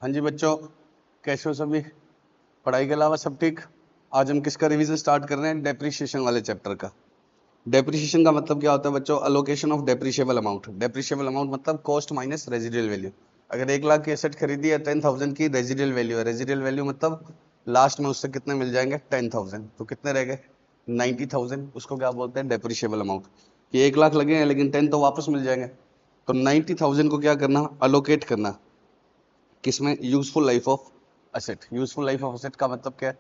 हाँ जी बच्चों, कैसे हो सभी? पढ़ाई के अलावा सब ठीक? आज हम किसका रिवीजन स्टार्ट कर रहे हैं? डेप्रिसिएशन वाले चैप्टर का। डेप्रिसिएशन का मतलब क्या होता है बच्चों? Allocation of depreciable amount. Depreciable amount मतलब कॉस्ट माइनस रेजिडुअल वैल्यू। अगर 1 लाख की एसेट खरीदी है, 10,000 की रेजिडुअल वैल्यू है। रेजिडुअल वैल्यू मतलब लास्ट में उससे कितने मिल जाएंगे? 10,000। तो कितने रह गए? 90,000। उसको क्या बोलते हैं? Depreciable amount. कि 1 लाख लगे हैं लेकिन 10 तो वापस मिल जाएंगे। तो 90,000 को क्या करना? अलोकेट करना किसमें? Useful life of asset. Useful life of asset का मतलब क्या है?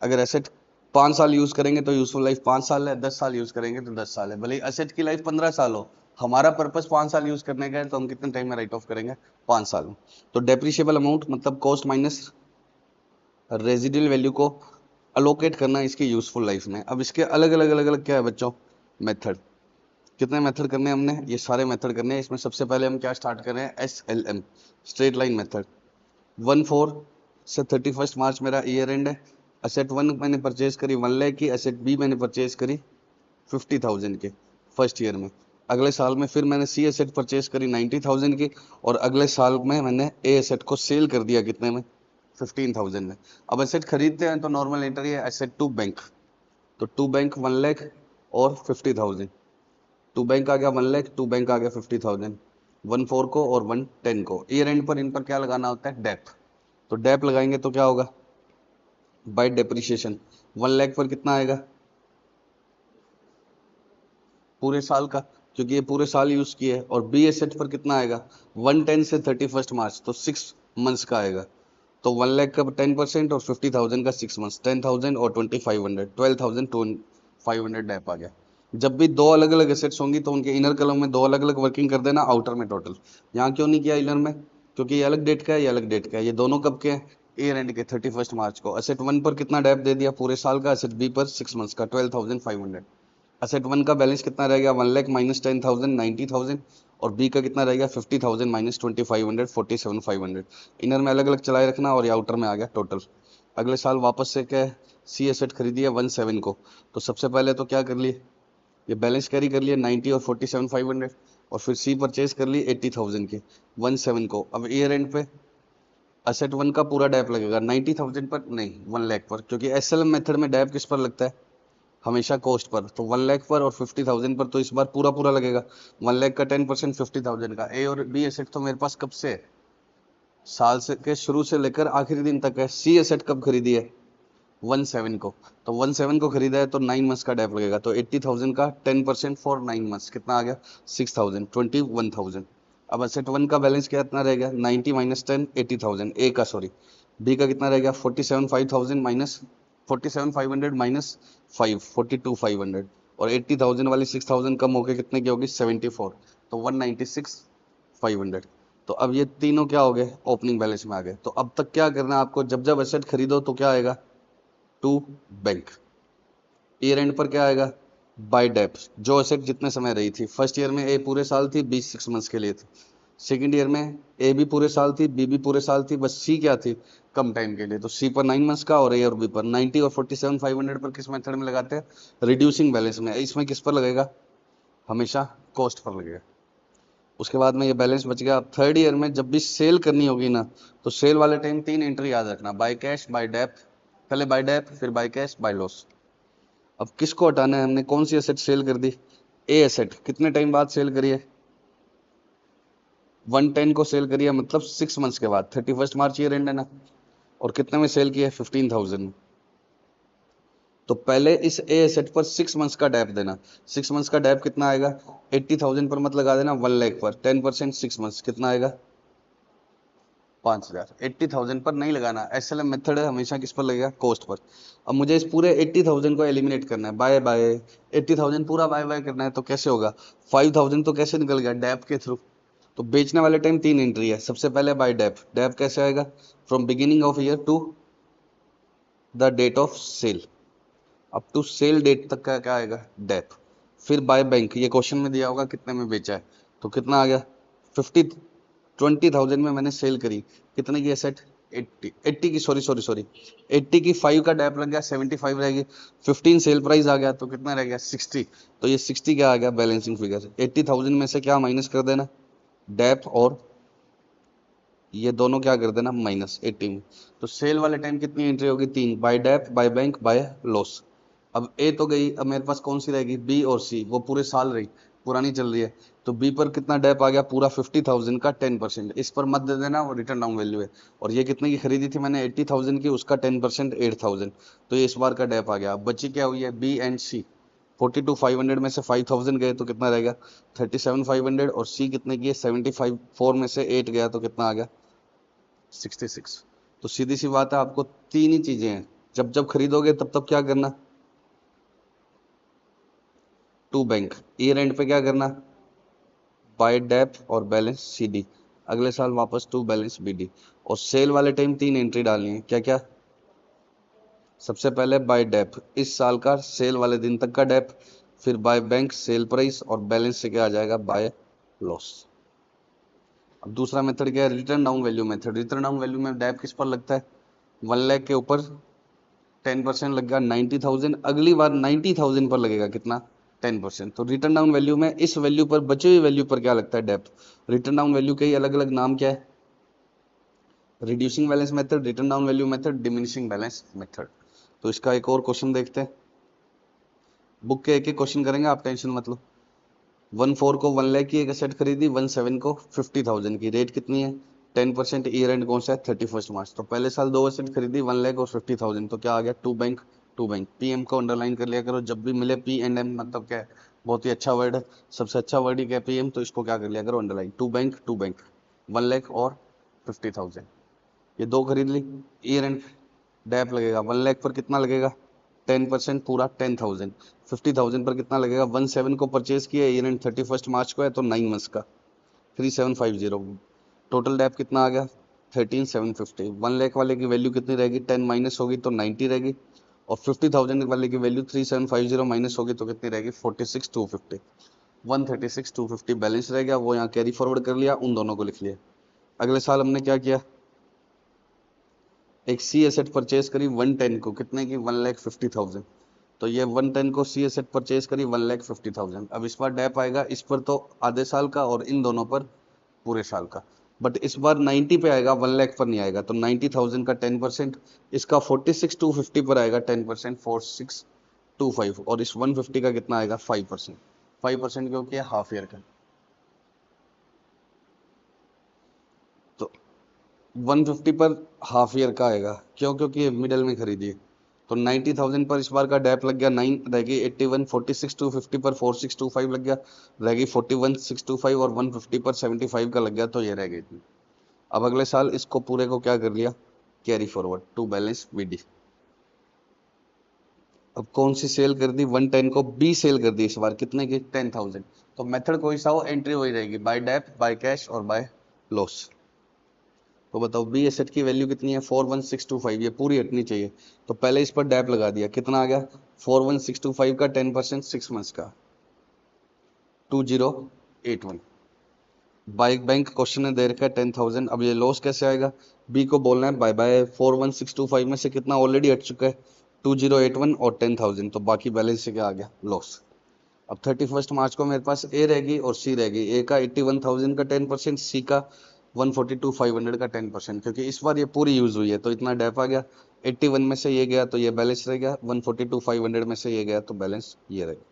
अगर एसेट 5 साल यूज करेंगे तो यूजफुल लाइफ 5 साल है, 10 साल यूज करेंगे तो 10 साल है। भले एसेट की लाइफ 15 साल हो, हमारा पर्पस 5 साल यूज करने का है, तो हम कितने टाइम में राइट ऑफ करेंगे? 5 साल में। तो डेप्रिशिएबल अमाउंट मतलब कॉस्ट माइनस रेजिडुअल वैल्यू को अलोकेट करना इसकी यूजफुल लाइफ में। अब इसके अलग अलग अलग अलग क्या है बच्चों? मेथड। कितने मेथड करने हैं हमने? ये सारे मेथड करने हैं। इसमें सबसे पहले हम क्या स्टार्ट कर रहे हैं? SLM, straight line method. 1/4 से 31 मार्च मेरा ईयर एंड है। असेट 1 मैंने परचेज करी 1 लाख की, असेट बी मैंने परचेज करी 50,000 के फर्स्ट ईयर में। अगले साल में फिर मैंने सी एसेट परचेज करी 90,000 की, और अगले साल में मैंने ए एसेट को सेल कर दिया कितने में? 15,000 में। अब एसेट खरीदते हैं तो नॉर्मल एंट्री है एसेट टू बैंक। तो टू बैंक 1 लाख और 50,000। टू बैंक आ गया 1 लाख, टू बैंक आ गया 50,000। 1/4 को और 1/10 को। ईयर एंड पर इन पर क्या लगाना होता है? डेप। तो डेप लगाएंगे तो क्या होगा? Bye depreciation. 1 लाख पर कितना आएगा? पूरे साल का, क्योंकि ये पूरे साल यूज किए। और बी एसेट पर कितना आएगा? 110 से 31 मार्च, तो 6 मंथ्स का आएगा। तो 1 लाख का 10% और 50,000 का 6 मंथ्स, 10,000 और 2500, 12,500 डेप आ गया। जब भी दो अलग अलग एसेट्स होंगी तो उनके इनर कलम में दो अलग अलग वर्किंग कर देना, आउटर में टोटल। यहाँ क्यों नहीं किया इनर में? क्योंकि ये अलग डेट का है, ये अलग डेट का है। ये दोनों कब के हैं? ईयर एंड के 31 मार्च को। एसेट 1 पर कितना डेप दे दिया? पूरे साल का। एसेट बी पर 6 मंथ्स का, 12,500। एसेट 1 का बैलेंस कितना रह गया? 1 लाख माइनस 10,000, 90,000। और बी का कितना रह गया? 50,000 माइनस 2,500, 47,500। इनर में अलग अलग चलाए रखना, और ये आउटर में आ गया टोटल। अगले साल वापस से क्या? सी एसेट खरीदी है 1/7 को। तो सबसे पहले तो क्या कर लिए? ये बैलेंस कैरी कर लिए 90 और 47,500। और फिर सी परचेज कर ली 80,000 के 1/7 को। अब ईयर एंड पे एसेट 1 का पूरा डैप लगेगा 90,000 पर नहीं, 1 लाख पर, क्योंकि एसएलएम मेथड में डैप किस पर लगता है? हमेशा कॉस्ट पर। तो 1 लाख पर और 50,000 पर तो इस बार पूरा पूरा लगेगा। 1 लाख का 10%, 50,000 का। ए और बी एसेट तो मेरे पास कब से है? साल से के शुरू से लेकर आखिरी दिन तक है। सी एसेट कब खरीदी है? 1/7 को। तो 1/7 को खरीदा है तो 9 मंथ्स का डेप लगेगा। तो 80,000 का 10% फॉर 9 मंथ्स कितना आ गया? 6,000, 21,000। अब एसेट 1 का बैलेंस क्या इतना रह गया? 90 माइनस 10, 80,000 ए का, सॉरी। बी का कितना रह गया? 47,500 माइनस 47,500 माइनस 5, 42,500। और 80,000 वाली 6,000 कम होकर कितने की होगी? 74। तो 196,500। तो अब ये तीनों क्या हो गए? ओपनिंग बैलेंस में आ गए। तो अब तक क्या करना है आपको? जब जब एसेट खरीदो तो क्या आएगा? To bank. ईयर एंड पर क्या आएगा? Bye Depp. जो एसेट जितने समय रही थी। फर्स्ट ईयर में ए पूरे साल थी, बी 6 मंथ्स के लिए थी। सेकंड ईयर में ए भी पूरे साल थी, बी भी पूरे साल थी, बस सी क्या थी? कम टाइम के लिए। तो सी पर 9 मंथ्स का, और ए और बी पर 90 और 47,500 पर किस मेथड में लगाते हैं? रिड्यूसिंग बैलेंस में। इसमें किस पर लगेगा? हमेशा कॉस्ट पर लगेगा। उसके बाद में ये बैलेंस बच गया। अब थर्ड ईयर में जब भी सेल करनी होगी ना, तो सेल वाले टाइम 3 एंट्री याद रखना। By cash, by dep. पहले बाय डेप, फिर बाय कैश, बाय लॉस। अब किसको हटाना है? हमने कौन सी एसेट सेल कर दी? A asset. कितने टाइम बाद सेल करी है? 110 को सेल करी है, मतलब 6 मंथ्स के बाद। 31 मार्च ईयर एंड है ना। और कितने में सेल किया है? 15,000 में। तो पहले इस ए एसेट पर 6 मंथ्स का डैप देना। 6 मंथ्स का डैप कितना आएगा? 80,000 पर मत लगा देना, 1 लाख पर। 10% 6 मंथ्स कितना आएगा? 5,000। 80,000 पर नहीं लगाना। एसएलएम मेथड है, हमेशा किस पर लगेगा? Cost per. अब मुझे इस पूरे 80,000 को एलिमिनेट करना है। बाय बाय 80,000 पूरा बाय बाय करना है, तो कैसे होगा? 5,000 तो कैसे निकल गया? डैप के थ्रू। तो बेचने वाले टाइम 3 एंट्री है। सबसे पहले बाय डेप। डेप कैसे आएगा? From beginning of year to the date of sale. Up to sale date तक का क्या आएगा? डेप। फिर बाय बैंक। ये क्वेश्चन में दिया होगा कितने में बेचा है, तो कितना आ गया? 20,000 में मैंने सेल करी। कितने की एसेट? 80 की, सॉरी सॉरी सॉरी, 80 की 5 का डेप लग गया, 75 रहेगी। 15 सेल प्राइस आ गया, तो कितना रह गया? 60। तो ये 60 क्या आ गया? Balancing figure. 80,000 में से क्या माइनस कर देना? डेप और ये दोनों क्या कर देना माइनस 80 में। तो सेल वाले टाइम कितनी एंट्री होगी 3, by dep by bank by loss. अब ए तो गई, अब मेरे पास कौन सी रहेगी बी और सी, वो पूरे साल रही, पुरानी चल रही है। तो बी पर कितना डेप आ गया पूरा 50,000 का 10%, इस पर मत दे देना, वो रिटर्न डाउन वैल्यू है। और ये कितने की खरीदी थी मैंने 80,000 की, उसका 10% 8,000, तो ये इस बार का डेप आ गया। अब बची क्या हुई है बी एंड सी। 42,500 में से 5,000 गए तो कितना रहेगा 37,500, और सी कितने की है 75, 4 में से 8 गया तो कितना आ गया 66। तो सीधी सी बात है, आपको तीन ही चीजें हैं, जब जब खरीदोगे तब तब क्या करना, टू बैंक, ईयर एंड पे क्या करना बाय डेप और बैलेंस सी डी, अगले साल वापस टू बैलेंस बी डी। और सेल वाले टाइम तीन एंट्री डालनी है, क्या क्या, सबसे पहले बाय डेप इस साल का सेल वाले दिन तक का डेप, फिर बाय बैंक सेल प्राइस, और बैलेंस से क्या आ जाएगा बाय लॉस। अब दूसरा मेथड क्या है return down value method. Return down value में डेप किस पर लगता है 1 लाख के ऊपर 10% लग गया 90,000, अगली बार 90,000 पर लगेगा कितना 10%। तो रिटर्न डाउन वैल्यू में इस वैल्यू पर बची हुई वैल्यू पर क्या लगता है डेप्थ। रिटर्न डाउन वैल्यू के ही अलग अलग नाम क्या है, reducing balance method, return down value method, diminishing balance method. तो इसका एक और क्वेश्चन देखते हैं, बुक के एक एक क्वेश्चन करेंगे, आप टेंशन मत लो। 1,4 को 1 लाख की एक एसेट खरीदी, 1,7 को 50,000 की, रेट कितनी है 10%, ईयर एंड कौन सा है 31 मार्च। तो पहले साल दो एसेट खरीदी 1 लाख और 50,000, तो क्या आ गया to bank, to bank. PM को अंडरलाइन कर लिया करो, जब भी मिले पी एंड एम, मतलब क्या है बहुत ही अच्छा वर्ड है, सबसे अच्छा वर्ड ही क्या है पीएम, तो इसको क्या कर लिया करो underline, to bank to bank, 1 lakh और 50,000, ये दो खरीद ली। ईयर एंड डैप लगेगा 1 लाख पर कितना लगेगा 10% पूरा 10,000, 50,000 पर कितना लगेगा 1,7 को परचेज किया, ईयर एंड 31 मार्च को है तो 9 मंथ्स का 3,750, टोटल डैप कितना आ गया 13,750। 1 लाख वाले की वैल्यू कितनी रहेगी 10 माइनस होगी तो 90 रहेगी, और 50,000 वाले की वैल्यू 3,750 माइनस होगी तो कितनी रहेगी 46,250, 136,250 बैलेंस रह गया, वो यहाँ कैरी फॉरवर्ड कर लिया, उन दोनों को लिख लिया। अगले साल हमने क्या किया, एक सी एसेट परचेज करी 110 को, कितने की 1,50,000, तो ये 110 को सी एसेट परचेज करी 1,50,000। अब इस बार डैप आएगा इस पर तो आधे साल का, और इन दोनों पर पूरे साल का, बट इस बार 90 पे आएगा 1 लाख पर नहीं आएगा, तो 90,000 का 10%, इसका 46,250 पर आएगा 10%, 4625, और इस 150 का कितना आएगा 5%, 5% क्योंकि हाफ ईयर का। तो 150 पर हाफ ईयर का आएगा, क्यों, क्योंकि ये मिडल में खरीदी है। तो 90,000 पर इस बार का डैप लग गया 9 रहेगी 81, 46,250 पर 4625 लग गया, रहेगी 41,625, और 150 पर 75 का लग गया, तो ये रह गई थी। अब अगले साल इसको पूरे को क्या कर लिया carry forward to balance BD. अब कौन सी सेल कर दी 110 को बी सेल कर दी इस बार कितने की 10,000, तो मेथड कोई सा हो एंट्री वही रहेगी बाय डेप बाय कैश और बाय लॉस। तो बताओ बी एसेट की वैल्यू कितनी है 41625, ये पूरी हटनी चाहिए, तो पहले इस पर डैप लगा दिया, कितना आ गया 41625 का 10% 6 मंथ्स का 2081। बाय बैंक क्वेश्चन ने दे रखा है 10,000, अब ये लॉस कैसे आएगा, बी को बोलना है बाय बाय 41625 में से कितना ऑलरेडी हट चुका है 2081 और 10,000, तो बाकी बैलेंस से क्या आ गया लॉस। अब 31 मार्च को मेरे पास ए रहेगी और सी रहेगी, ए का 81,000 का 10%, सी का 142,500 का 10%, क्योंकि इस बार ये पूरी यूज हुई है तो इतना डेप आ गया, 81 में से ये गया तो ये बैलेंस रह गया, 142,500 में से ये गया तो बैलेंस ये रह गया।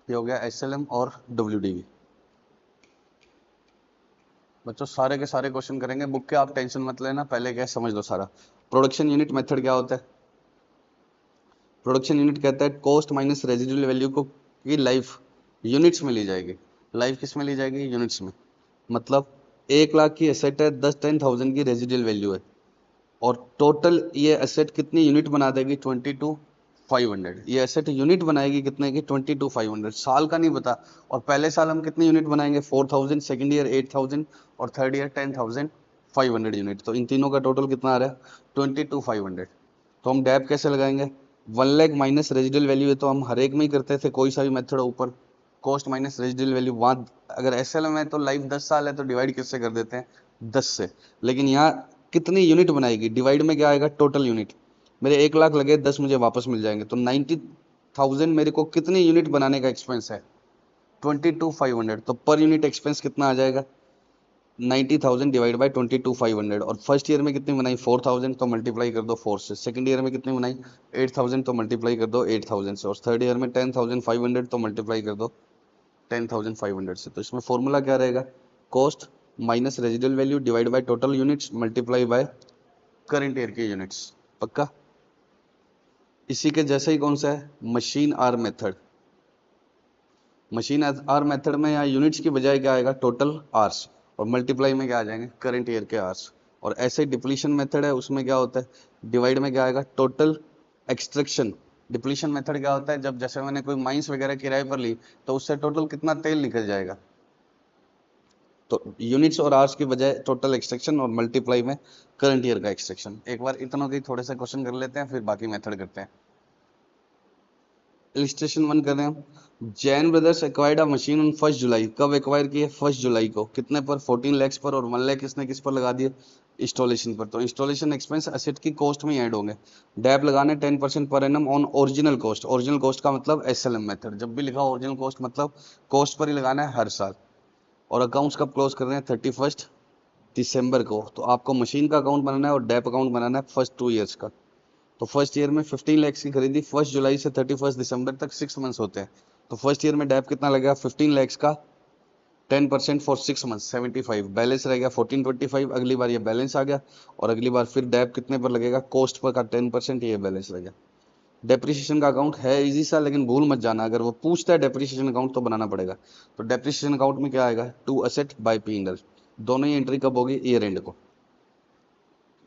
ये हो गया एसएलएम और डब्ल्यूडीवी। बच्चों सारे के सारे क्वेश्चन करेंगे बुक के, आप टेंशन मत लेना, पहले क्या है समझ लो सारा। प्रोडक्शन यूनिट मेथड क्या होता है, प्रोडक्शन यूनिट कहता है कॉस्ट माइनस रेजिडुअल वैल्यू को की लाइफ यूनिट्स में ली जाएगी, लाइफ किस में ली जाएगी यूनिट्स में। मतलब 1 लाख की एसेट है 10,000 की रेजिडुअल वैल्यू है, और टोटल ये एसेट कितनी यूनिट बना देगी 22,500, ये एसेट यूनिट बनाएगी कितने की 22,500, साल का नहीं बता। और पहले साल हम कितनी यूनिट बनाएंगे 4,000, सेकेंड ईयर 8,000, और थर्ड ईयर 10,500 यूनिट, तो इन तीनों का टोटल कितना आ रहा है 22,500। तो हम डैप कैसे लगाएंगे 1 लाख माइनस रेजिडुअल वैल्यू है, तो हम हर एक में ही करते थे, कोई सा भी मेथड ऊपर कॉस्ट माइनस रेजिडुअल वैल्यू, वहाँ अगर एसएलएम है तो लाइफ 10 साल है तो डिवाइड किससे कर देते हैं 10 से, लेकिन यहाँ कितनी यूनिट बनाएगी डिवाइड में क्या आएगा टोटल यूनिट, मेरे 1 लाख लगे 10 मुझे वापस मिल जाएंगे, तो 90,000 मेरे को कितनी यूनिट बनाने का एक्सपेंस है 22,500, तो पर यूनिट एक्सपेंस कितना आ जाएगा 90,000 डिवाइड बाई 22,500 और फर्स्ट ईयर में कितनी बनाई 4,000 तो मल्टीप्लाई कर दो 4 से, सेकंड ईयर में कितनी बनाई 8,000 तो मल्टीप्लाई कर दो 8,000 से और थर्ड ईयर में 10,500 तो मल्टीप्लाई कर दो 10,500 से। तो इसमें फॉर्मूला क्या रहेगा, cost minus residual value divide by total units multiply by current year के यूनिट्स। पक्का। इसी के जैसे ही कौन सा है, machine hour method. Machine hour method में यहाँ यूनिट्स की बजाय क्या आएगा, टोटल आर्स और मल्टीप्लाई में क्या आ जाएंगे, करंट ईयर के आर्स। और ऐसे डिप्लीशन मेथड है, उसमें क्या होता है, डिवाइड में क्या आएगा, टोटल एक्सट्रैक्शन। डिप्लीशन मेथड क्या होता है, जब जैसे मैंने कोई माइंस वगैरह किराए पर ली तो उससे टोटल कितना तेल निकल जाएगा, तो यूनिट्स और आवर्स की बजाय टोटल एक्सट्रैक्शन और मल्टीप्लाई में करंट ईयर का एक्सट्रैक्शन। एक बार इतनों के थोड़े से क्वेश्चन कर लेते हैं, फिर बाकी मेथड करते हैं। इलिस्ट्रेशन 1 कर रहे हैं हम। Jain brothers acquired a machine on 1 जुलाई। कब एक्वायर की है, 1 जुलाई को। कितने पर, 14 लाख पर, और 1 लाख इसने किस पर लगा दिए, इंस्टॉलेशन पर। तो इंस्टॉलेशन एक्सपेंस एसेट की कॉस्ट में ऐड होंगे। डैप लगाने 10% per annum on original cost. Original cost का मतलब एसएलएम मेथड, जब भी लिखा ओरिजिनल कॉस्ट मतलब कॉस्ट पर ही लगाना है हर साल। और अकाउंट्स कब क्लोज कर रहे हैं, 31 दिसंबर को। तो आपको मशीन का अकाउंट बनाना है और डैप अकाउंट बनाना है फर्स्ट 2 ईयर्स का। तो फर्स्ट ईयर में 15 लाख की खरीदी, 1 जुलाई से 31 दिसंबर तक 6 मंथ्स होते हैं। तो फर्स्ट ईयर में डैप कितना लगेगा, 15 लाख का 10% फॉर 6 मंथ्स 75, बैलेंस रहेगा 1425। अगली बार ये बैलेंस आ गया और अगली बार फिर डैप कितने पर लगेगा, कॉस्ट पर का 10%, ये बैलेंस लगेगा। डेप्रिसिएशन का अकाउंट है इजी सा, लेकिन भूल मत जाना, अगर वो पूछता है डेप्रिसिएशन अकाउंट तो बनाना पड़ेगा। तो डेप्रिसिएशन अकाउंट में क्या आएगा, टू असेट बाय P&L। दोनों ही एंट्री कब होगी, ईयर एंड को।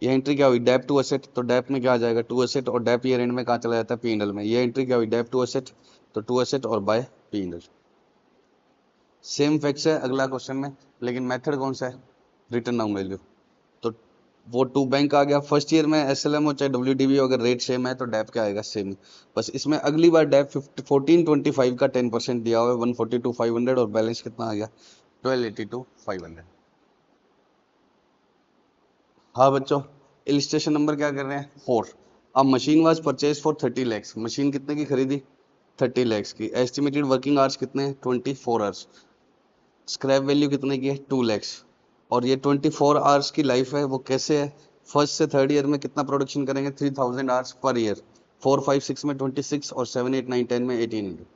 ये एंट्री क्या हुई, डेप टू असेट, तो डेप में क्या आ जाएगा, टू असेट, और डेप ईयर एंड में कहाँ चला जाता है, P&L में। ये एंट्री क्या हुई, डेप टू असेट, तो टू असेट और बाय P&L। सेम फैक्ट्स है अगला क्वेश्चन में, लेकिन मेथड कौन सा है, रिटर्न डाउन वैल्यू। तो वो टू बैंक आ गया। फर्स्ट ईयर में एसएलएम हो चाहे डब्ल्यूडीबी हो, अगर रेट सेम है तो डैप क्या आएगा, सेम ही। बस इसमें अगली बार डैप 1425 का 10% दिया हुआ है, 142,500, और बैलेंस कितना आ गया, 1282,500। हाँ बच्चों, इलिस्ट्रेशन नंबर क्या कर रहे हैं, 4। अब machine was purchase for 30 lakhs. Machine कितने की खरीदी, 30 लैक्स की। एस्टिमेटेड वर्किंग आवर्स कितने हैं, 24 आवर्स। स्क्रैप वैल्यू कितने की है, 2 लैक्स। और ये 24 आवर्स की लाइफ है, वो कैसे है, फर्स्ट से थर्ड ईयर में कितना प्रोडक्शन करेंगे, 3000 आवर्स पर ईयर। 4 5 6 में 26 और 7 8 9 10 में 18।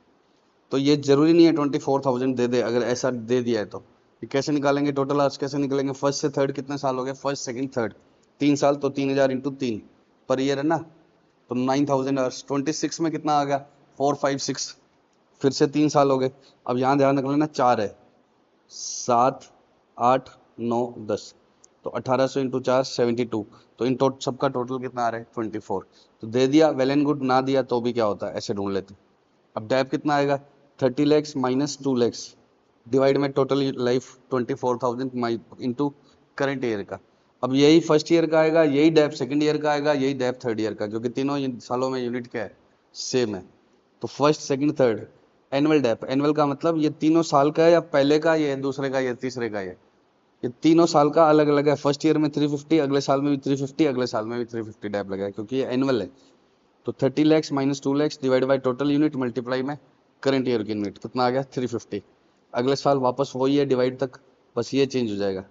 तो ये जरूरी नहीं है 24,000 दे दे, अगर ऐसा दे दिया है तो। ये कैसे निकालेंगे, टोटल आवर्स कैसे निकलेंगे, फर्स्ट से थर्ड कितने साल हो गए, फर्स्ट सेकंड थर्ड 3 साल, तो 3000 इंटू 3 पर ईयर है ना, तो 9000 आवर्स। 26 में कितना आ गया, 4 5 6, फिर से 3 साल हो गए। अब यहाँ ध्यान रख लेना, 4 है, 7 8 9 10, तो 1800 इंटू 4 72। तो इन सबका टोटल कितना आ रहा है, 24। तो दे दिया वेल एंड गुड, ना दिया तो भी क्या होता है, ऐसे ढूंढ लेते। अब डैप कितना आएगा, 30 लैक्स माइनस 2 लैक्स डिवाइड में total life 24,000 into current year का। अब यही फर्स्ट ईयर का आएगा, यही डैप सेकंड ईयर का आएगा, यही डैप थर्ड ईयर का, क्योंकि तीनों सालों में यूनिट क्या है, सेम है। तो first second third annual dep. Annual का मतलब ये तीनों साल का है, या पहले का, ये दूसरे का, ये तीसरे का। ये तीनों साल का अलग अलग है। फर्स्ट ईयर में 350, अगले साल में भी 350, अगले साल में भी 350 डैप लगा है, क्योंकि ये एनुअल है। तो 30 lakhs minus 2 lakhs divide by total unit multiply में करंट ईयर की यूनिट, कितना आ गया, 350। अगले साल वापस वही है डिवाइड तक, बस ये चेंज हो जाएगा।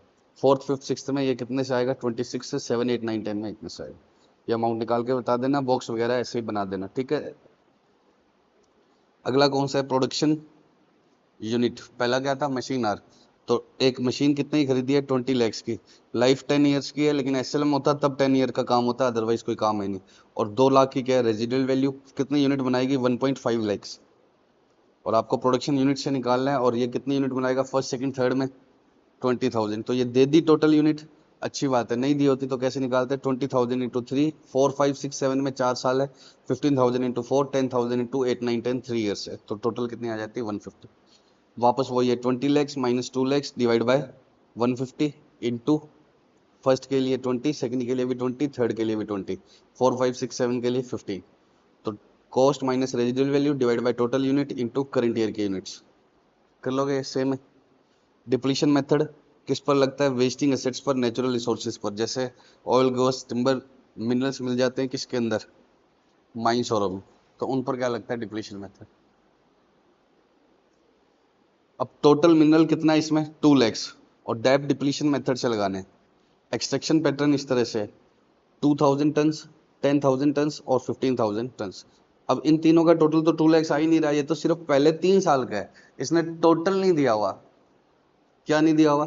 फोर्थ फिफ्थ सिक्स में ये कितने से आएगा, 26 से 7 8 9 10 में इतने से आएगा। ये अमाउंट निकाल के बता देना, बॉक्स वगैरह ऐसे ही बना देना, ठीक है। अगला कौन सा है, प्रोडक्शन यूनिट। पहला क्या था, मशीन आर। तो एक मशीन कितने की खरीदी है, 20 लैक्स की। लाइफ 10 ईयर्स की है, लेकिन एसएलएम होता तब 10 ईयर का काम होता है, अदरवाइज कोई काम है नहीं। और 2 लाख की क्या है, रेजिडुअल वैल्यू। कितनी यूनिट बनाएगी, 1.5 लैक्स। और आपको प्रोडक्शन यूनिट से निकालना है, और ये कितनी यूनिट बनाएगा फर्स्ट सेकंड थर्ड में, 20,000। तो ये दे दी टोटल यूनिट, अच्छी बात है। नहीं दी होती तो कैसे निकालते, 20,000 इंटू 3, 4 5 6 7 में 4 साल है, 15,000 इंटू 4, 10,000 इंटू 8 9 10 3 ईयर्स है। तो टोटल कितनी आ जाती है, 150। वापस वही है, 20 lakhs minus 2 lakhs divide by 150 into first के लिए 20, सेकंड के लिए भी 20, थर्ड के लिए भी 20, 4 5 6 7 के लिए 15। तो cost minus residual value divide by total unit into current year के यूनिट्स। कर लोगे, सेम है। डिप्लीशन मेथड किस पर लगता है, वेस्टिंग एसेट्स पर, नेचुरल रिसोर्सेज पर। जैसे ऑयल गैस टिम्बर मिनरल्स मिल जाते हैं किसके अंदर, माइंस और में, तो उन पर क्या लगता है, डिप्लीशन मेथड। अब टोटल मिनरल कितना है इसमें, 2 लैक्स, और डेप्थ डिप्लीशन मेथड से लगाने। एक्सट्रैक्शन पैटर्न इस तरह से 2000 टन्स, 10,000 टन्स और 15,000 टन्स। अब इन तीनों का टोटल तो 2 लाख आ ही नहीं रहा, ये तो सिर्फ पहले 3 साल का है, इसने टोटल नहीं दिया हुआ। क्या नहीं दिया हुआ?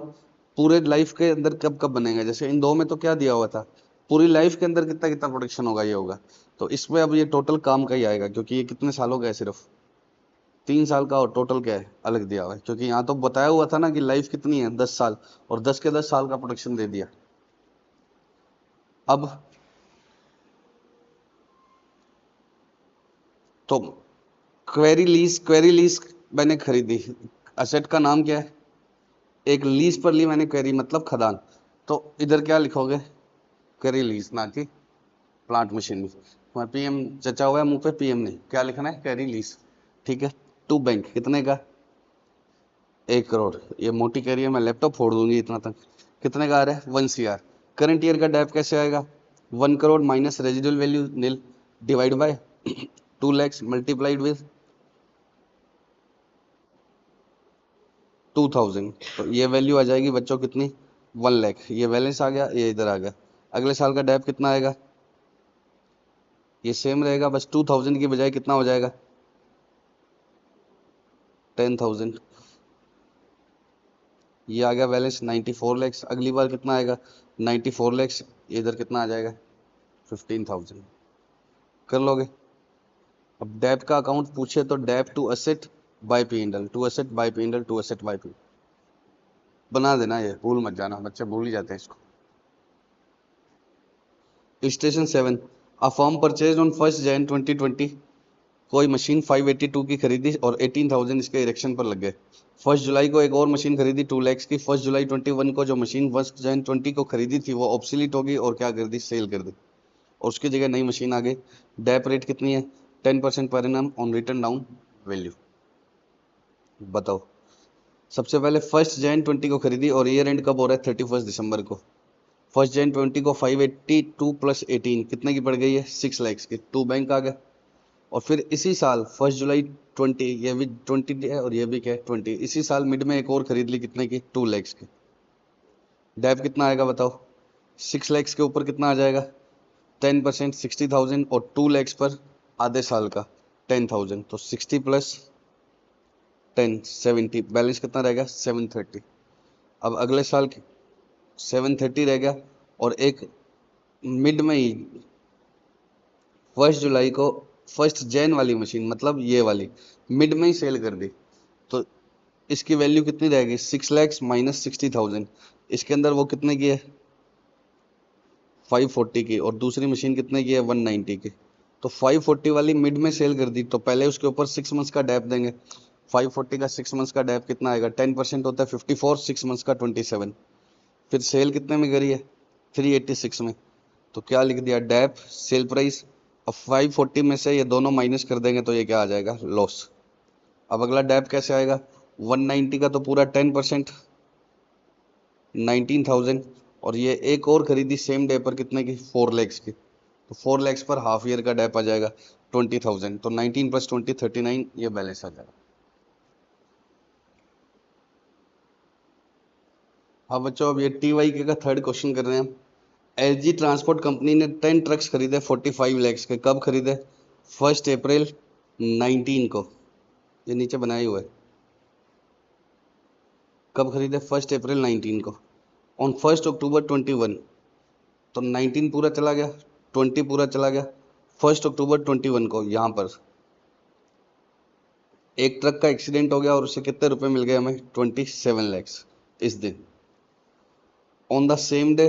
पूरे लाइफ के अंदर कब कब बनेगा। जैसे इन दो में तो क्या दिया हुआ था, पूरी लाइफ के अंदर कितना कितना प्रोडक्शन होगा ये होगा। तो इसमें अब ये टोटल काम का ही आएगा, क्योंकि ये कितने सालों का है, सिर्फ 3 साल का, और टोटल क्या है अलग दिया हुआ है। क्योंकि यहाँ तो बताया हुआ था ना कि लाइफ कितनी है 10 साल, और 10 के 10 साल का प्रोडक्शन दे दिया। अब तो क्वेरी लीज मैंने खरीदी, असेट का नाम क्या है, एक लीज पर ली मैंने क्वेरी मतलब खदान। तो इधर क्या लिखोगे, क्वेरी लीज, ना कि प्लांट मशीनरी। तुम्हारा पीएम चचा हुआ है मुंह पे, पीएम नहीं, क्या लिखना है, क्वेरी लीज। ठीक है। टू बैंक कितने का, 1 करोड़। ये मोटी कैरी है, मैं लैपटॉप फोड़ दूंगी इतना तक। कितने का आ रहा है, 1 CR। करंट ईयर का डेप कैसे आएगा, 1 crore minus residual value nil divide by 2 lakhs multiplied with 2000। तो ये वैल्यू आ जाएगी बच्चों कितनी, 1 लाख। ये बैलेंस आ गया, ये इधर आ गया। अगले साल का डेप कितना आएगा, ये सेम रहेगा, बस 2000 की बजाय कितना हो जाएगा, 10,000। ये आ गया बैलेंस 94 लैक्स। अगली बार कितना आएगा, 94 लैक्स। इधर कितना आ जाएगा, 15,000। कर लोगे। अब डेप का अकाउंट पूछे तो dep to asset by P and L, to asset by P and L, to asset by P. बना देना, ये भूल मत जाना, बच्चे भूल ही जाते हैं इसको। Station 7, a firm purchase on 1 Jan 2020 कोई मशीन 582 की खरीदी और 18,000 इसके इरेक्शन पर लग गए। 1 जुलाई को एक और मशीन खरीदी 2 lakhs की। 1 जुलाई 21 को जो मशीन 1 Jan 20 को खरीदी थी वो ऑब्सोलीट होगी और क्या कर दी, सेल कर दी, और उसकी जगह नई मशीन आ गई। डेप रेट कितनी है, 10% per annum on return down value. बताओ। सबसे पहले 1 Jan 20 को खरीदी और ईयर एंड कब हो रहा है, 31 दिसंबर को। 1 Jan 20 को 582 प्लस 18 कितने की पड़ गई है, 6 lakhs की। टू बैंक आ गया। और फिर इसी साल 1 जुलाई 20, ये भी 20 है और ये भी क्या है 20, इसी साल मिड में एक और खरीद ली कितने की, 2 lakhs की। डेप कितना आएगा बताओ, 6 lakhs के ऊपर कितना आ जाएगा, 10% 60,000, और 2 lakhs पर आधे साल का 10,000। तो 60 प्लस 10 70, बैलेंस कितना रहेगा, 730। अब अगले साल 730 रह गया, और एक मिड में ही 1 जुलाई को 1 Jan वाली मशीन मतलब ये वाली मिड में ही सेल कर दी। तो इसकी वैल्यू कितनी रहेगी, 6 lakhs माइनस 60,000। इसके अंदर वो कितने की है, 540 की, और दूसरी मशीन कितने की है, 190 की। तो 540 वाली मिड में सेल कर दी, तो पहले उसके ऊपर 6 मंथ्स का डेप देंगे। 540 का 6 मंथ्स का डेप कितना आएगा, 10% होता है 54, 6 मंथ्स का 27। फिर सेल कितने में करी है, 386 में। तो क्या लिख दिया, डेप सेल प्राइस। अब 540 में से ये दोनों माइनस कर देंगे तो ये क्या आ जाएगा, लॉस। अब अगला डेप कैसे आएगा, 190 का तो पूरा 10%, 19,000। और ये एक और खरीदी सेम डे पर कितने की, 4 lakhs की। तो 4 lakhs पर हाफ ईयर का डेप आ जाएगा 20,000। तो 19 प्लस 20 39, ये बैलेंस आ जाएगा। हाँ बच्चों, अब ये TYK का थर्ड क्वेश्चन कर रहे हैं हम। LG ट्रांसपोर्ट कंपनी ने 10 ट्रक्स खरीदे 45 lakhs के। कब खरीदे, 1 अप्रैल 19 को। ये नीचे बनाए हुए है। कब खरीदे, 1 अप्रैल 19 को। ऑन 1 अक्टूबर 21, तो 19 पूरा चला गया, 20 पूरा चला गया। 1 अक्टूबर 21 को यहाँ पर एक ट्रक का एक्सीडेंट हो गया और उससे कितने रुपए मिल गए हमें, 27 lakhs इस दिन। On the same day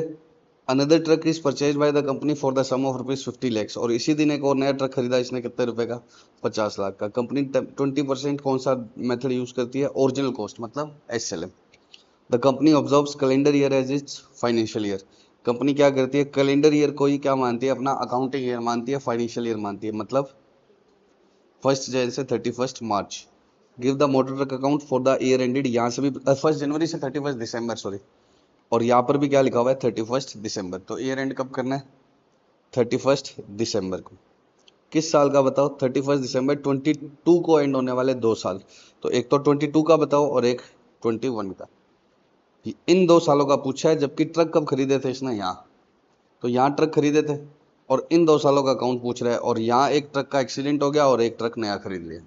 another truck is purchase by the company for the sum of rupees 50 lakhs, और इसी दिन एक और नया ट्रक खरीदा इसने कितने रुपए का, 50 लाख का। कंपनी 20% कौन सा मेथड यूज करती है, ओरिजिनल कॉस्ट मतलब SLM। The company observes calendar year as its financial year. Company क्या करती है, कैलेंडर ईयर को ही क्या मानती है, अपना अकाउंटिंग ईयर मानती है, फाइनेंशियल ईयर मानती है। मतलब 1 Jan से 31 March. Give the motor truck account for the year ended, यहाँ से भी 1 जनवरी से 31 दिसंबर, सॉरी। और यहाँ पर भी क्या लिखा हुआ है, 31 दिसंबर। तो ईयर एंड कब करना है, 31 दिसंबर को। किस साल का बताओ, 31 दिसंबर 22 को एंड होने वाले 2 साल। तो एक तो 22 का बताओ और एक 21 का। इन 2 सालों का पूछा है, जबकि ट्रक कब खरीदे थे इसने यहाँ, तो यहाँ ट्रक खरीदे थे और इन 2 सालों का अकाउंट पूछ रहा है, और यहाँ एक ट्रक का एक्सीडेंट हो गया और एक ट्रक नया खरीद लिया।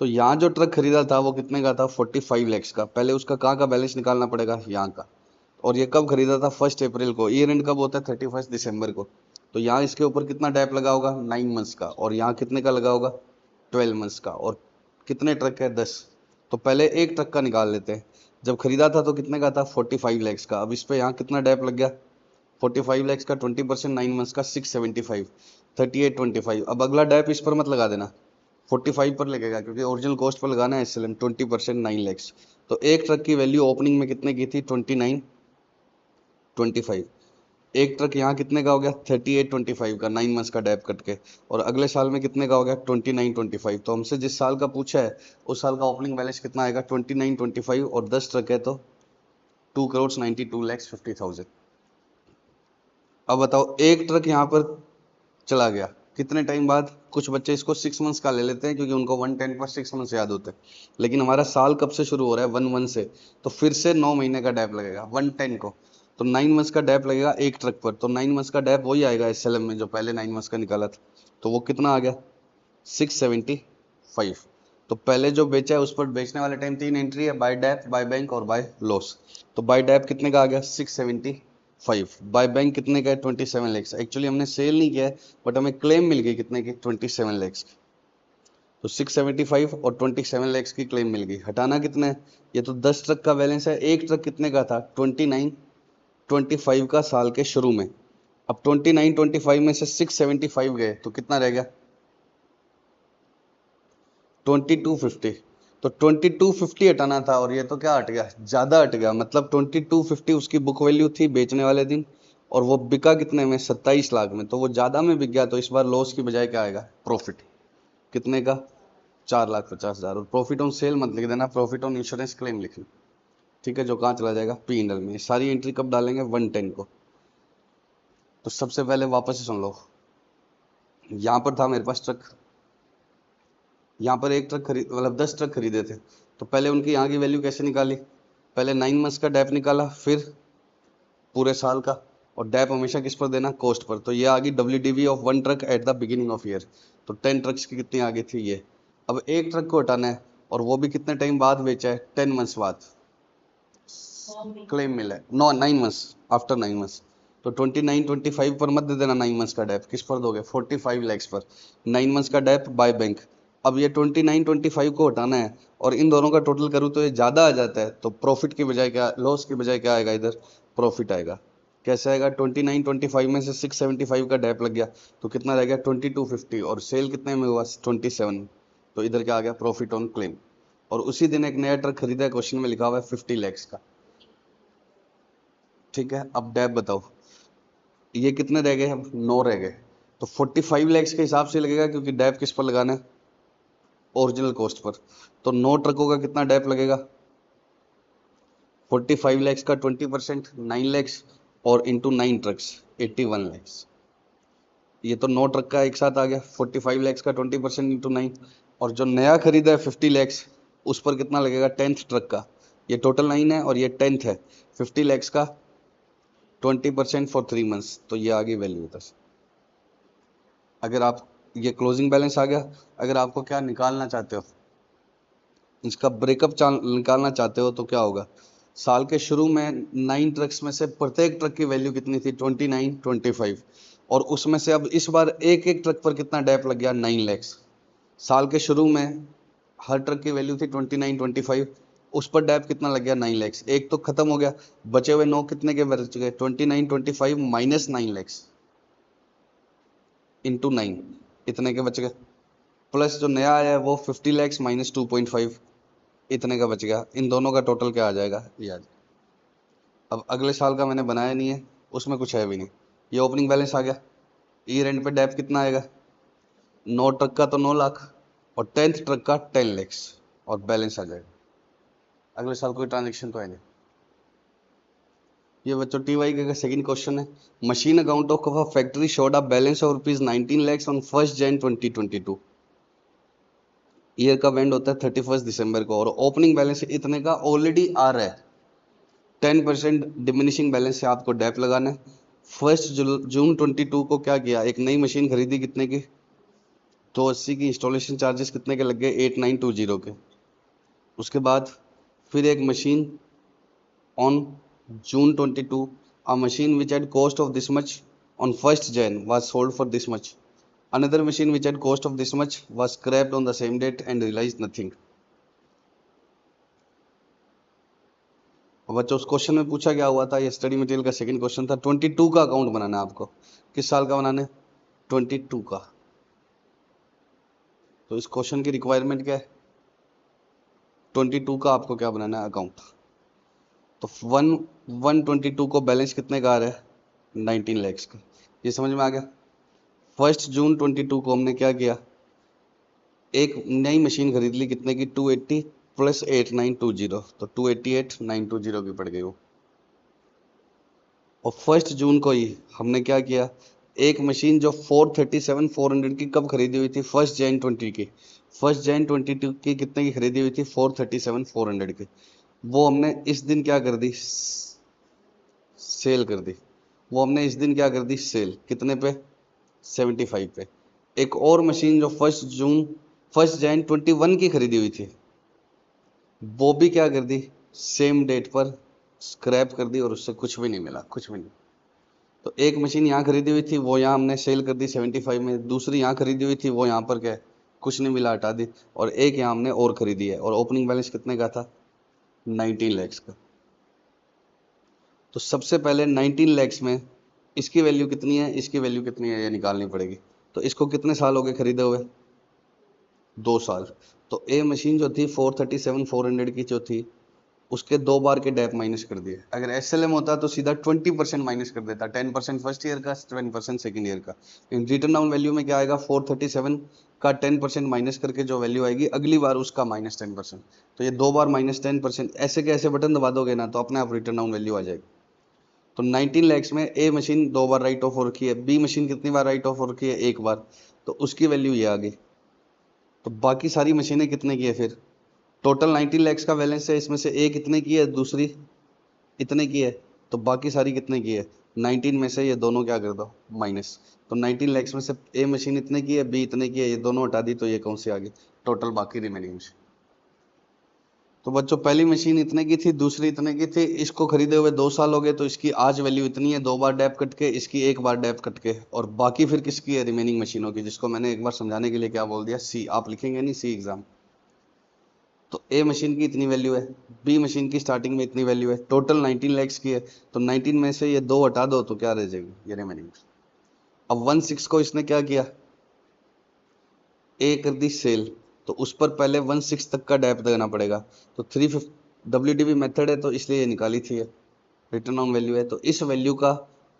तो यहाँ जो ट्रक खरीदा था वो कितने का था, 45 लैक्स का। पहले उसका कहाँ का बैलेंस निकालना पड़ेगा, यहाँ का। और ये कब खरीदा था, 1 अप्रैल को। ईयर एंड कब होता है, 31 दिसंबर को। तो यहाँ इसके ऊपर कितना डेप लगा होगा, 9 मंथ्स का, और यहाँ कितने का लगा होगा, 12 मंथ्स का। और कितने ट्रक है, 10। तो पहले एक ट्रक का निकाल लेते हैं। जब खरीदा था तो कितने का था, 45 लैक्स का। अब इस पे यहाँ कितना डेप लग गया, 45 लैक्स का 20%, 9 मंथ्स का 675, 3825। अब अगला डेप इस पर मत लगा देना, 45 पर लगेगा, क्योंकि ओरिजिनल कॉस्ट पर लगाना है एसएलएम। 20%, 9 लैक्स। तो एक ट्रक की वैल्यू ओपनिंग में कितने की थी, 2925। एक ट्रक यहाँ कितने का हो गया, 3825 का, 9 मंथ्स का डेप कट के। और अगले साल में कितने का हो गया, 2925। तो हमसे जिस साल का पूछा है उस साल का ओपनिंग बैलेंस कितना आएगा, 2925, और 10 ट्रक है तो 2,92,50,000। अब बताओ, एक ट्रक यहाँ पर चला गया कितने टाइम बाद। कुछ बच्चे इसको 6 मंथ्स का ले लेते हैं क्योंकि उनको 110 पर 6 मंथ्स याद होते हैं, लेकिन हमारा साल कब से शुरू हो रहा है, 1/1 से। तो फिर से 9 महीने का डैप लगेगा 110 को। तो 9 मंथ्स का डैप लगेगा एक ट्रक पर। तो 9 मंथ्स का डैप वही आएगा एसएलएम में जो पहले 9 मंथ्स का निकाला था। तो वो कितना आ गया, 675। तो पहले जो बेचा है उस पर बेचने वाले टाइम 3 एंट्री है, बाय डैप, बाय बैंक और बाय लॉस। तो बाय डैप कितने का आ गया, 675। बाय बैंक कितने का है, 27 लैक्स। एक्चुअली हमने सेल नहीं किया है, बट हमें क्लेम मिल गई कितने की, 27 लैक्स की। तो 675 और 27 लैक्स की क्लेम मिल गई। हटाना कितना है, ये तो 10 ट्रक का बैलेंस है। एक ट्रक कितने का था, 2925 का साल के शुरू में। अब 2925 में से 675 गए तो कितना रह गया, 2250। तो 2250 हटाना था, और ये तो क्या हट गया, ज्यादा हट गया। मतलब 2250 उसकी बुक वैल्यू थी बेचने वाले दिन, और वो बिका कितने में, 27 लाख में। तो वो ज्यादा में बिक गया। तो इस बार लॉस की बजाय क्या आएगा, प्रॉफिट। कितने का, 4,50,000। और प्रॉफिट ऑन सेल मत लिख देना, प्रॉफिट ऑन इंश्योरेंस क्लेम लिखना, ठीक है, जो कहाँ चला जाएगा, P&L में। सारी एंट्री कब डालेंगे, 110 को। तो सबसे पहले वापस से सुन लो, यहाँ पर था मेरे पास ट्रक, यहाँ पर एक ट्रक खरीद, मतलब 10 ट्रक खरीदे थे। तो पहले उनकी यहाँ की वैल्यू कैसे निकाली, पहले 9 मंथ्स का डैप निकाला, फिर पूरे साल का। और डैप हमेशा किस पर देना, कॉस्ट पर। तो ये आ गई WDV of 1 truck at the beginning of year. तो 10 ट्रक्स की कितनी आ गई थी ये। अब एक ट्रक को हटाना है, और वो भी कितने टाइम बाद बेचा है, 10 मंथ्स बाद क्लेम मिला है। 9 मंथ्स, आफ्टर 9 मंथ्स। तो 2925 पर मत दे देना 9 मंथ्स का डैप। किस पर दोगे, 45 लैक्स पर, 9 मंथ्स का डैप बाय बैंक। अब ये 2925 को हटाना है, और इन दोनों का टोटल करूँ तो ये ज़्यादा आ जाता है। तो प्रॉफिट की बजाय क्या, लॉस की बजाय क्या आएगा, इधर प्रॉफिट आएगा। कैसे आएगा, 2925 में से 675 का डैप लग गया तो कितना रह गया, 2250। और सेल कितने में हुआ, 27। तो इधर क्या आ गया, प्रॉफिट ऑन क्लेम। और उसी दिन एक नया ट्रक खरीदा है, क्वेश्चन में लिखा हुआ है 50 लैक्स का, ठीक है। अब डैप बताओ, ये कितने रह गए, अब 9 रह गए। तो 45 लैक्स के हिसाब से लगेगा, क्योंकि डैप किस पर लगाना है, ओरिजिनल कॉस्ट पर। तो 9 ट्रकों का कितना डैप लगेगा, 45 लैक्स का 20%, 9 लैक्स, और इंटू 9 ट्रक्स 81 लैक्स। ये तो 9 ट्रक का एक साथ आ गया, 45 लैक्स का 20% इंटू 9। और जो नया खरीदा है 50 लैक्स, उस पर कितना लगेगा, 10th ट्रक का। ये टोटल 9 है और ये 10th है, 50 लैक्स का 20% फॉर 3 मंथ्स। तो ये आ गई वैल्यू 10। अगर आप, ये क्लोजिंग बैलेंस आ गया। अगर आपको क्या निकालना चाहते हो, इसका ब्रेकअप निकालना चाहते हो, तो क्या होगा, साल के शुरू में 9 ट्रक्स में से प्रत्येक ट्रक की वैल्यू कितनी थी, 2925। और उसमें से अब इस बार एक एक ट्रक पर कितना डैप लग गया, 9 लैक्स। साल के शुरू में हर ट्रक की वैल्यू थी 2925, उस पर डैप कितना लग गया, 9 लैक्स। एक तो खत्म हो गया, बचे हुए 9 कितने के बच गए, 2925 माइनस 9 लैक्स इंटू 9, इतने के बच गए। प्लस जो नया आया है वो 50 लैक्स माइनस 2.5, इतने का बच गया। इन दोनों का टोटल क्या आ जाएगा, ये आ जाएगा। अब अगले साल का मैंने बनाया नहीं है, उसमें कुछ है भी नहीं। ये ओपनिंग बैलेंस आ गया। ईयर एंड पे डेप कितना आएगा, 9 ट्रक का तो 9 लाख, और 10th ट्रक का 10 लैक्स, और बैलेंस आ जाएगा। अगले साल कोई ट्रांजेक्शन तो है नहीं। ये बच्चों TY का सेकंड क्वेश्चन है। Machine account of a factory showed a balance of ₹19 lakhs on 1 Jan 2022। Year का एंड होता है 31 दिसंबर को, और ओपनिंग बैलेंस इतने का ऑलरेडी आ रहा है। 10% डिमिनिशिंग बैलेंस से आपको डेप लगाना है। 1 जून 22 को क्या किया, एक नई मशीन खरीदी कितने की, 280 की। इंस्टॉलेशन चार्जेस कितने के लग गए, 8920 के। उसके बाद फिर एक machine on June 22, a machine which had cost of this much on 1st Jan was sold for this much. Another machine which had cost of this much was scrapped on the same date and realized nothing. बच्चों उस question में पूछा क्या हुआ था, ये study material का second question था। 22 का अकाउंट बनाना है आपको। किस साल का बनाना है, 22 का। तो इस क्वेश्चन की रिक्वायरमेंट क्या है, 22 का आपको क्या बनाना है अकाउंट। तो 1/1/22 को बैलेंस कितने का आ रहा है, 19 lakhs का। ये समझ में आ गया। 1 जून 22 को हमने क्या किया, एक नई मशीन खरीद ली कितने की, 280 प्लस 8920, तो 288,920 की पड़ गई वो। और 1 जून को ही हमने क्या किया, एक मशीन जो 437,400 की कब खरीदी हुई थी, 1 Jan 20 की। 1 Jan 22 की कितने की खरीदी हुई थी, 437,400 की। वो हमने इस दिन क्या कर दी, सेल कर दी। वो हमने इस दिन क्या कर दी, सेल कितने पे, 75 पे। एक और मशीन जो 1 Jan 21 की खरीदी हुई थी, वो भी क्या कर दी, सेम डेट पर स्क्रैप कर दी और उससे कुछ भी नहीं मिला, कुछ भी नहीं। तो एक मशीन यहाँ खरीदी हुई थी, वो यहाँ हमने सेल कर दी 75 में। दूसरी यहाँ खरीदी हुई थी, वो यहाँ पर क्या है, कुछ नहीं मिला, हटा दी। और एक यहाँ हमने और खरीदी है, और ओपनिंग बैलेंस कितने का था, 19 lakhs का। तो सबसे पहले 19 lakhs में इसकी वैल्यू कितनी है, इसकी वैल्यू कितनी है, ये निकालनी पड़ेगी। तो इसको कितने साल हो गए खरीदे हुए, 2 साल। तो ए मशीन जो थी 437,400 की जो थी, उसके 2 बार के डेप माइनस कर दिए। अगर एसएलएम होता तो सीधा 20% माइनस कर देता, 10% फर्स्ट ईयर का, 10% सेकंड ईयर का। रिटर्न डाउन वैल्यू में क्या आएगा, 437 का 10% माइनस करके जो वैल्यू आएगी अगली बार उसका -10%। तो ये 2 बार -10%, ऐसे के ऐसे बटन दबा दोगे ना तो अपने आप रिटर्न डाउन वैल्यू आ जाएगी। तो 19 lakhs में ए मशीन 2 बार राइट ऑफ हो रखी है, बी मशीन कितनी बार राइट ऑफ हो रखी है, 1 बार। तो उसकी वैल्यू ये आ गई। तो बाकी सारी मशीनें कितने की है, फिर टोटल 19 lakhs का बैलेंस है, इसमें से ए कितने की है, दूसरी इतने की है। तो बाकी सारी कितने की है, 19 में से ये दोनों क्या कर दो, माइनस। तो 19 lakhs में से ए मशीन इतने की है, बी इतने की है, ये दोनों हटा दी तो ये कौन सी आ गई, टोटल बाकी रिमेनिंग मशीन। तो बच्चों पहली मशीन इतने की थी, दूसरी इतने की थी, इसको खरीदे हुए 2 साल हो गए, तो इसकी आज वैल्यू इतनी है, 2 बार डेप कट के, इसकी 1 बार डेप कट के। और बाकी फिर किसकी है, रिमेनिंग मशीनों की, जिसको मैंने एक बार समझाने के लिए क्या बोल दिया, सी। आप लिखेंगे नहीं सी एग्जाम। तो ए मशीन की इतनी वैल्यू है, बी मशीन की स्टार्टिंग में इतनी वैल्यू है, टोटल 19 lakhs की है। तो 19 में से ये 2 हटा दो तो क्या रह जाएगी, ये रिमेनिंग। अब 1/6 को इसने क्या किया, ए कर दी सेल, तो उस पर पहले 1/6 तक का डेप देना पड़ेगा। तो 350 WDV मेथड है तो इसलिए ये निकाली थी, रिटर्न ऑन वैल्यू है। तो इस वैल्यू का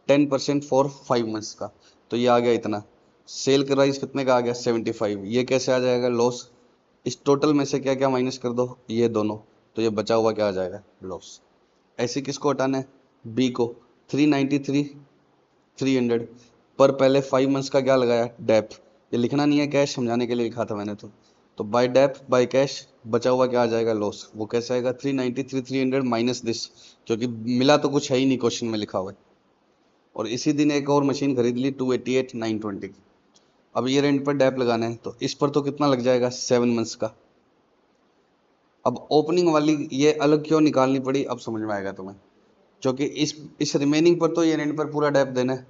10% फॉर 5 मंथ्स का, तो ये आ गया इतना। सेल का प्राइस कितने का आ गया, 75। ये कैसे आ जाएगा, लॉस। इस टोटल में से क्या क्या माइनस कर दो, ये दोनों, तो ये बचा हुआ क्या आ जाएगा, लॉस। ऐसे किसको हटाना है, बी को। 393 300 पर पहले 5 मंथ्स का क्या लगाया, डेप। ये लिखना नहीं है, कैश समझाने के लिए लिखा था मैंने। तो बाय डेप बाय कैश बचा हुआ क्या आ जाएगा, लॉस। वो कैसे आएगा, 393 300 माइनस दिस, क्योंकि मिला तो कुछ है ही नहीं क्वेश्चन में लिखा हुआ है। और इसी दिन एक और मशीन खरीद ली 288,920 की। अब ये रेंट पर डेप लगाना है, तो इस पर तो कितना लग जाएगा, 7 मंथ्स का। अब ओपनिंग वाली ये अलग क्यों निकालनी पड़ी, अब समझ में आएगा तुम्हें। क्योंकि इस रिमेनिंग पर तो ये रेंट पर पूरा डेप देना है।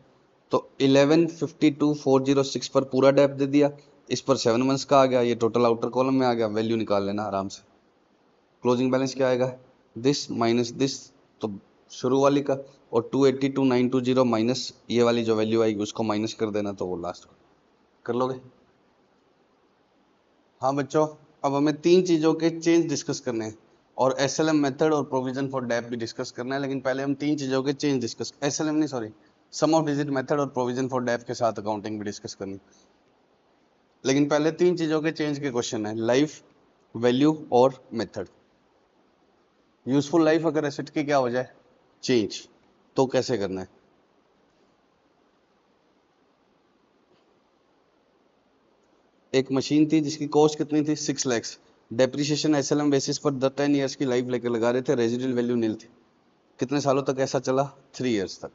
तो 1152,406 पर पूरा डेप दे दिया, इस पर 7 मंथ्स का आ गया, ये टोटल आउटर कॉलम में आ गया। वैल्यू निकाल लेना आराम से। क्लोजिंग बैलेंस क्या आएगा, दिस माइनस दिस, तो शुरू वाली का। और 282,920 माइनस ये वाली जो वैल्यू आएगी उसको माइनस कर देना, तो वो लास्ट कर लोगे। हाँ बच्चों, अब हमें 3 चीज़ों के चेंज डिस्कस करने हैं, और एसएलएम मेथड और प्रोविजन फॉर डेप भी डिस्कस करना है। लेकिन पहले हम 3 चीज़ों के चेंज डिस्कस, एसएलएम नहीं sorry, sum of digit method और प्रोविजन फॉर डेप के साथ अकाउंटिंग भी डिस्कस करनी। लेकिन पहले 3 चीज़ों के चेंज के क्वेश्चन है, लाइफ, वैल्यू और मेथड। यूजफुल लाइफ अगर एसेट की क्या हो जाए, चेंज, तो कैसे करना है। एक मशीन थी जिसकी कॉस्ट कितनी थी, 6 lakhs। डेप्रिसिएशन एसएलएम बेसिस पर 10 years की लाइफ लेकर लगा रहे थे, रेजिडुअल वैल्यू नील थी। कितने सालों तक ऐसा चला? 3 इयर्स तक।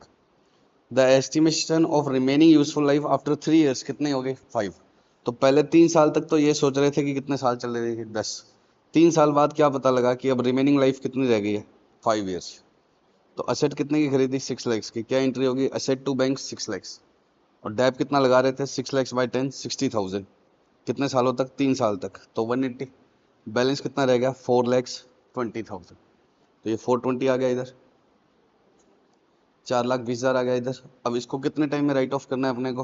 The estimation of remaining useful life after 3 years कितने हो गए? 5। तो पहले 3 साल तक तो ये सोच रहे थे कि कितने साल चल रहे थे? 10। 3 साल बाद क्या पता लगा कि अब रिमेनिंग लाइफ कितनी रह गई है? 5 इयर्स। तो असेट कितने की खरीदी? 6 लाख की। क्या एंट्री होगी? Asset to bank 6 lakh. और डेप कितना लगा रहे थे? 6 लाख बाई 10 60,000। कितने सालों तक? 3 साल तक। तो 180। बैलेंस कितना रह गया? 4,20,000। तो ये 420 आ गया इधर, 4,20,000 आ गया इधर। अब इसको कितने टाइम में राइट ऑफ करना है अपने को?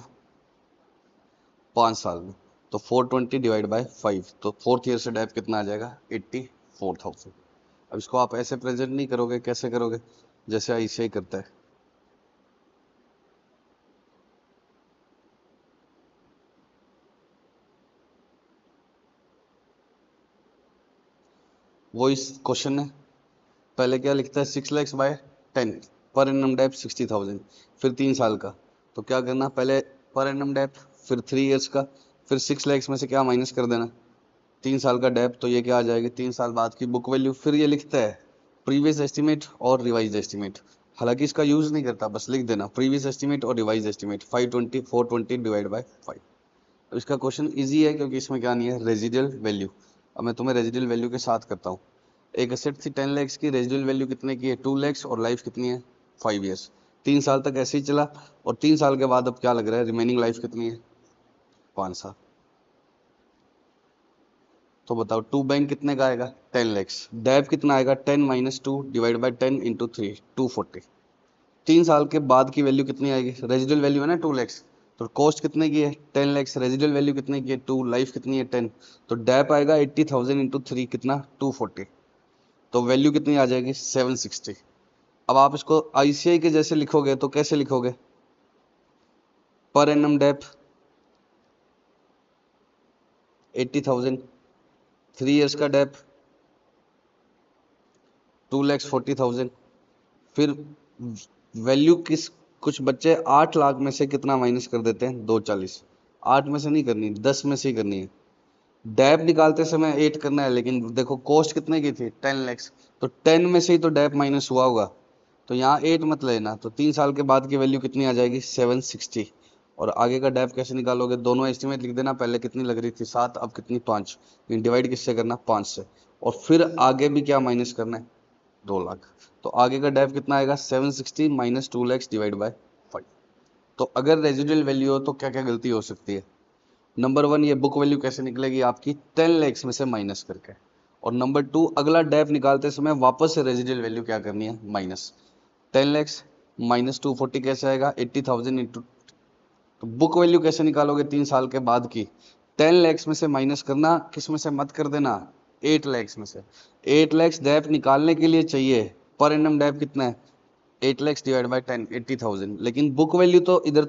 5 साल में। तो 420 डिवाइड बाय 5, तो फोर्थ ईयर से डेप कितना आ जाएगा? 84,000। अब इसको आप ऐसे प्रेजेंट नहीं करोगे, कैसे करोगे? जैसे ऐसे ही करता है। वो इस क्वेश्चन है, पहले क्या लिखता है? 6 lakh bye 10, per annum Depp 60,000, फिर 3 साल का। तो क्या करना? पहले पर एनम डेप, फिर 3 इयर्स का, फिर 6 लाख में से क्या माइनस कर देना? 3 साल का डेप। तो ये क्या आ जाएगी? 3 साल बाद की बुक वैल्यू। फिर ये लिखता है प्रीवियस एस्टिमेट और रिवाइज एस्टिमेट। हालांकि इसका यूज नहीं करता, बस लिख देना प्रीवियस एस्टिमेट और रिवाइज एस्टिमेट। 520 420 divide by 5। अब इसका क्वेश्चन इजी है क्योंकि इसमें क्या नहीं है? Residual value. अब मैं तुम्हें रेजिडुअल वैल्यू के साथ करता हूँ। एक एसेट थी 10 लाख की, रेजिडुअल वैल्यू कितने की है? 2 लाख, और लाइफ कितनी है? 5 इयर्स। 3 साल तक ऐसे ही चला, और 3 साल के बाद अब क्या लग रहा है? रिमेनिंग लाइफ कितनी है? 5 साल। तो बताओ टू बैंक कितने का आएगा? 10 लाख। डेप कितना आएगा? 10 माइनस 2 डिवाइड बाई 10 इंटू 3, 240। 3 साल के बाद की वैल्यू कितनी आएगी? रेजिडुअल वैल्यू है ना 2 लाख, तो कॉस्ट कितने की है? 10 लाख। रेजिडुअल वैल्यू कितने की है? 2। लाइफ कितनी है? 10। तो डेप आएगा 80,000 इंटू 3, कितना? 240। तो वैल्यू कितनी आ जाएगी? 760। अब आप इसको आईसीआई के जैसे लिखोगे तो कैसे लिखोगे? पर एनम डेप 80,000, 3 इयर्स का डेप 2,40,000। फिर वैल्यू किस, कुछ बच्चे 8 लाख में से कितना माइनस कर देते हैं? 240। 8 में से नहीं करनी, 10 में से ही करनी है। डेप निकालते समय 8 करना है, लेकिन देखो कॉस्ट कितने की थी? 10 लाख। तो 10 में से ही तो डेप माइनस हुआ होगा, तो यहाँ 8 मत लेना। तो 3 साल के बाद की वैल्यू कितनी आ जाएगी? 760। और आगे का डेप कैसे निकालोगे? दोनों एस्टिमेट लिख देना। पहले कितनी लग रही थी? 7, अब कितनी? 5। डिवाइड किससे करना? 5 से। और फिर आगे भी क्या माइनस करना है? 2 लाख। तो आगे का डेप कितना आएगा? 760 माइनस 2 लाख डिवाइड बाय 5। तो अगर रेजिडुअल वैल्यू हो तो क्या क्या गलती हो सकती है? नंबर 1, ये बुक वैल्यू कैसे निकलेगी आपकी? 10 लाख में से माइनस करके। और नंबर 2, अगला डेप निकालते समय वापस से रेजिडुअल वैल्यू क्या करनी है? माइनस। 10 लाख माइनस 240 कैसे आएगा? 80,000 इंटू। तो बुक वैल्यू कैसे निकालोगे 3 साल के बाद की? 10 लाख में से माइनस करना, किस में से मत कर देना? 8 लाख में से। 8 लाख डेप निकालने के लिए चाहिए। पर एनम डेप कितना है? 8 लाख डिवाइड बाय 10, 80,000। लेकिन बुक वैल्यू तो इधर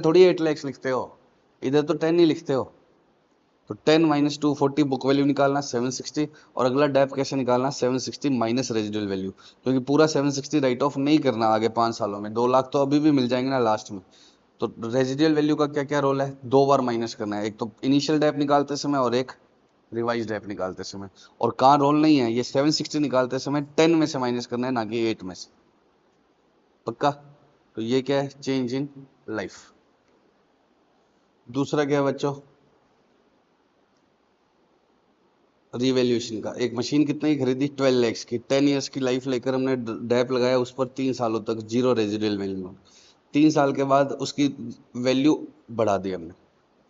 थोड़ी 8 लाख लिखते हो, इधर तो 10 ही लिखते हो। तो 10 माइनस 240 बुक वैल्यू निकालना 760। और अगला डेप कैसे निकालना? 760 माइनस रेजिडुअल वैल्यू, क्योंकि पूरा 760 राइट ऑफ नहीं करना आगे 5 सालों में। 2 लाख तो अभी भी मिल जाएंगे ना लास्ट में। तो रेजिडुअल वैल्यू का क्या क्या रोल है? 2 बार माइनस करना है, एक तो इनिशियल डेप निकालते समय और एक रिवाइज डेप निकालते समय। और कहाँ रोल नहीं है? ये 760 निकालते समय 10 में से माइनस करना है, ना कि 8 में से। पक्का? तो ये क्या है? Change in life. दूसरा क्या है बच्चों? रिवैल्यूएशन का। एक मशीन कितने की खरीदी? 12 लाख की। 10 इयर्स की लाइफ लेकर हमने डेप लगाया उस पर 3 सालों तक, जीरो रेजिडुअल वैल्यू। 3 साल के बाद उसकी वैल्यू बढ़ा दी हमने।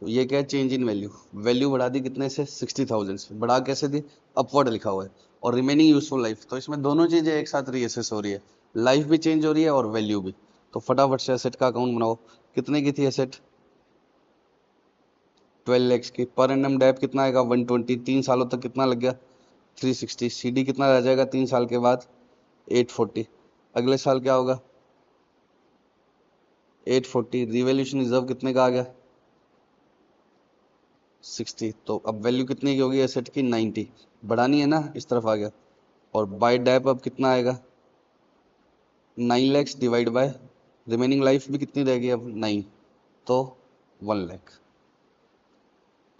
तो ये क्या है? Change in value. वैल्यू बढ़ा दी कितने से? 60,000 से। बढ़ा कैसे दी? अपवर्ड लिखा हुआ है। और रिमेनिंग यूजफुल लाइफ, तो इसमें दोनों चीजें एक साथ रीअसेस हो रही है। लाइफ भी चेंज हो रही है और वैल्यू भी। तो फटाफट से एसेट का अकाउंट बनाओ। कितने की थी एसेट? 12 लाख की। पर एनम डेप कितना आएगा? 120। 3 सालों तक कितना लग गया? 360। सीडी कितना रह जाएगा 3 साल के बाद? 840। अगले साल क्या होगा? 840। रिवैल्यूएशन रिजर्व कितने का आ गया? 60। तो अब वैल्यू कितने की होगी एसेट की? 90। बढ़ानी है ना, इस तरफ आ गया। और बाय डेप अब कितना आएगा? 9 lakh divide by remaining life भी कितनी रहेगी अब? 9। तो 1 लाख।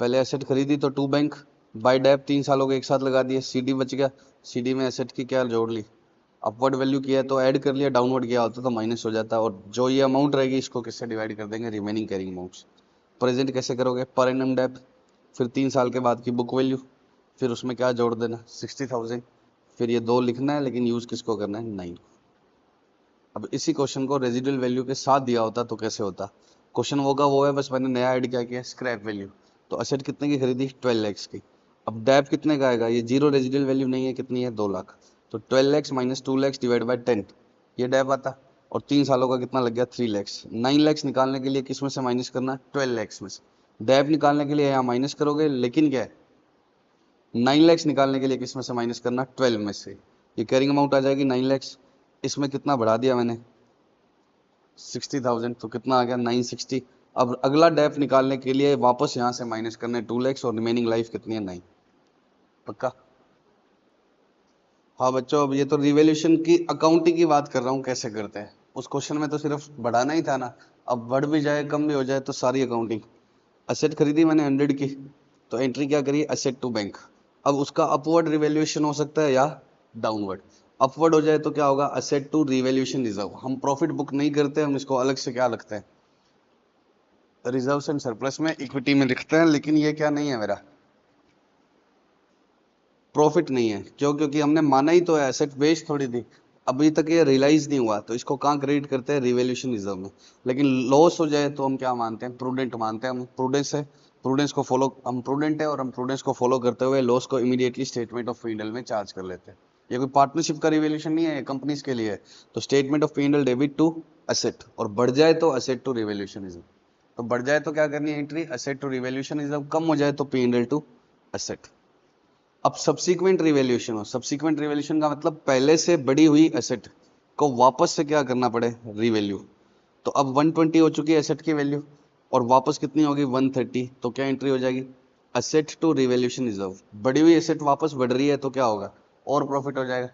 पहले एसेट खरीदी तो टू बैंक, बाय डेप 3 सालों के एक साथ लगा दिए, सीडी बच गया। सीडी में एसेट की क्या जोड़ ली? अपवर्ड वैल्यू किया है तो ऐड कर लिया, डाउनवर्ड किया होता तो माइनस हो जाता, और जो ये अमाउंट रहेगी इसको किससे डिवाइड कर देंगे, रिमेनिंग कैरिंग अमाउंट्स। प्रेजेंट कैसे करोगे, पर एनम डेप, फिर 3 साल के बाद की बुक वैल्यू, फिर उसमें क्या जोड़ देना 60,000, फिर ये 2 लिखना है, लेकिन यूज किसको करना है 9। अब इसी क्वेश्चन को रेजिडुअल वैल्यू के साथ दिया होता तो कैसे होता, क्वेश्चन होगा वो है, बस मैंने नया ऐड क्या किया, स्क्रैप वैल्यू। तो असेट कितने की खरीदी, 12 लाख की। अब डेप कितने का आएगा, ये जीरो रेजिडुअल वैल्यू नहीं है, कितनी है 2 लाख, तो 12 lakh minus 2 lakh divide by 10, ये डेप आता। और 3 सालों का कितना लग गया 3 लाख। 9 लाख निकालने के लिए किस में से माइनस करना है, 12 लाख में से। डेप निकालने के लिए यहाँ माइनस करोगे, लेकिन क्या है 9 लाख निकालने के लिए किस में से माइनस करना, 12 में से। ये कैरिंग अमाउंट आ जाएगी 9 लाख, इसमें कितना बढ़ा दिया मैंने 60,000, तो कितना आ गया 960। अब अगला डेप निकालने के लिए वापस यहाँ से माइनस करने 2 लाख, और रिमेनिंग लाइफ कितनी है 9। पक्का। हाँ बच्चों, अब ये तो रिवैल्यूएशन की अकाउंटिंग की बात कर रहा हूँ, कैसे करते हैं। उस क्वेश्चन में तो सिर्फ बढ़ाना ही था ना, अब बढ़ भी जाए कम भी हो जाए तो सारी अकाउंटिंग। असेट खरीदी मैंने 100 की, तो एंट्री क्या करी, असेट टू बैंक। अब उसका अपवर्ड रिवैल्यूएशन हो सकता है या डाउनवर्ड। अपवर्ड हो जाए तो क्या होगा, असेट टू रिवैल्यूएशन रिजर्व। हम प्रॉफिट बुक नहीं करते, हम इसको अलग से क्या लगते हैं, रिजर्व एंड सरप्लस में, इक्विटी में लिखते हैं, लेकिन ये क्या नहीं है मेरा, प्रॉफिट नहीं है। क्यों, क्योंकि हमने माना ही तो है, एसेट बेच थोड़ी थी, अभी तक ये रियलाइज नहीं हुआ, तो इसको कहाँ क्रेडिट करते हैं, रिवैल्यूएशन रिजर्व में। लेकिन लॉस हो जाए तो हम क्या मानते हैं, प्रूडेंट मानते हैं, हम प्रूडेंस है, प्रूडेंस को फॉलो, हम प्रूडेंट है और हम प्रूडेंस को फॉलो करते हुए लॉस को इमीडिएटली स्टेटमेंट ऑफ P&L में चार्ज कर लेते हैं। ये कोई पार्टनरशिप का रिवैल्यूएशन नहीं है, ये कंपनीज के लिए है। तो statement of P&L debit to asset, और बढ़ जाए तो असेट टू रिवैल्यूएशन रिजर्व। तो बढ़ जाए तो क्या करनी है entry, asset to revaluation reserve, कम हो जाए तो P&L टू असेट। अब सब्सीक्वेंट रिवैल्यूएशन हो, सब्सीक्वेंट रिवैल्यूएशन का मतलब पहले से बड़ी हुई एसेट को वापस से क्या करना पड़े, रिवैल्यू। तो अब 120 हो चुकी है एसेट की वैल्यू, और वापस कितनी होगी 130, तो क्या एंट्री हो जाएगी, असेट टू रिवैल्यूएशन रिजर्व। बढ़ी हुई एसेट वापस बढ़ रही है तो क्या होगा, और प्रॉफिट हो जाएगा।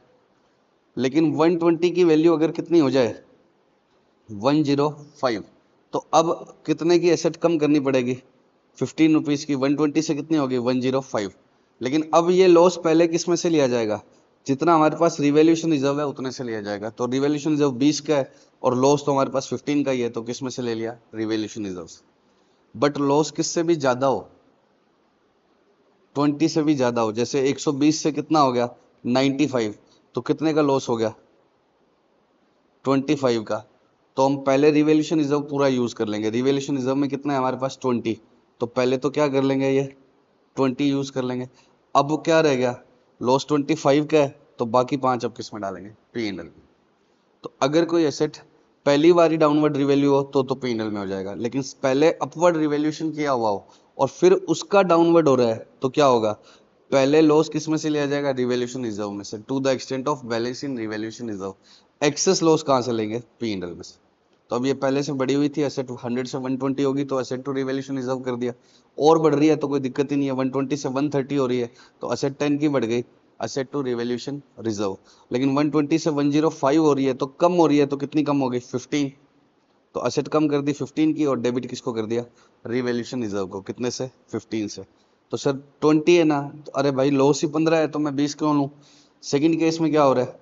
लेकिन 120 की वैल्यू अगर कितनी हो जाए 105, तो अब कितने की एसेट कम करनी पड़ेगी, 15 रुपीज की, 120 से कितनी होगी 105। लेकिन अब ये लॉस पहले किस में से लिया जाएगा, जितना हमारे पास रिवैल्यूएशन रिजर्व है उतने से लिया जाएगा। तो रिवैल्यूएशन रिजर्व 20 का है और लॉस तो हमारे पास 15 का ही है, तो किस में से ले लिया, रिवैल्यूएशन रिजर्व से। बट लॉस किससे भी ज्यादा हो, 20 से भी ज्यादा हो, जैसे 120 से कितना हो गया 95, तो कितने का लॉस हो गया 25 का। तो हम पहले रिवैल्यूएशन रिजर्व पूरा यूज कर लेंगे। रिवैल्यूएशन रिजर्व में कितना है हमारे पास 20, तो पहले तो क्या कर लेंगे, ये 20 यूज कर लेंगे। अब क्या रह गया, लॉस 25 का है, तो बाकी 5 अब किस में डालेंगे, P&L में। तो अगर कोई एसेट पहली बार ही डाउनवर्ड रिवैल्यू हो तो P&L में हो जाएगा, लेकिन पहले अपवर्ड रिवैल्यूएशन किया हुआ हो और फिर उसका डाउनवर्ड हो रहा है तो क्या होगा, पहले लॉस किस में से लिया जाएगा, रिवैल्यूएशन रिजर्व में से, to the extent of balance in revaluation reserve. Excess loss कहाँ से लेंगे, P&L में से। तो अब ये पहले से बढ़ी हुई थी, एसेट 100 से 120 होगी तो एसेट टू रिवैल्यूएशन रिजर्व कर दिया, और बढ़ रही है तो कोई दिक्कत ही नहीं है, 120 से 130 हो रही है तो एसेट 10 की बढ़ गई, एसेट टू रिवैल्यूएशन रिजर्व। लेकिन 120 से 105 हो रही है तो कम हो रही है, तो कितनी कम हो गई 15, तो एसेट कम कर दी 15 की, और डेबिट किसको कर दिया, रिवैल्यूएशन रिजर्व को, कितने से 15 से। तो सर 20 है ना, तो अरे भाई लॉस ही 15 है तो मैं 20 क्यों लूँ। सेकंड केस में क्या हो रहा है,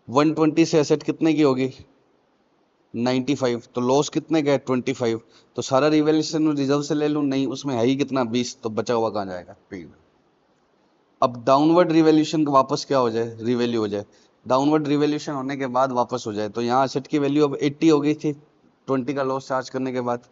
120 से एसेट कितने की होगी 95, तो लॉस कितने का है 25, तो सारा रिवैल्यूएशन रिजर्व से ले लूँ, नहीं उसमें है ही कितना 20, तो बचा हुआ कहाँ जाएगा, P। अब डाउनवर्ड रिवैल्यूएशन का वापस क्या हो जाए, रिवैल्यू हो जाए, डाउनवर्ड रिवैल्यूएशन होने के बाद वापस हो जाए, तो यहाँ एसेट की वैल्यू अब 80 हो गई थी 20 का लॉस चार्ज करने के बाद।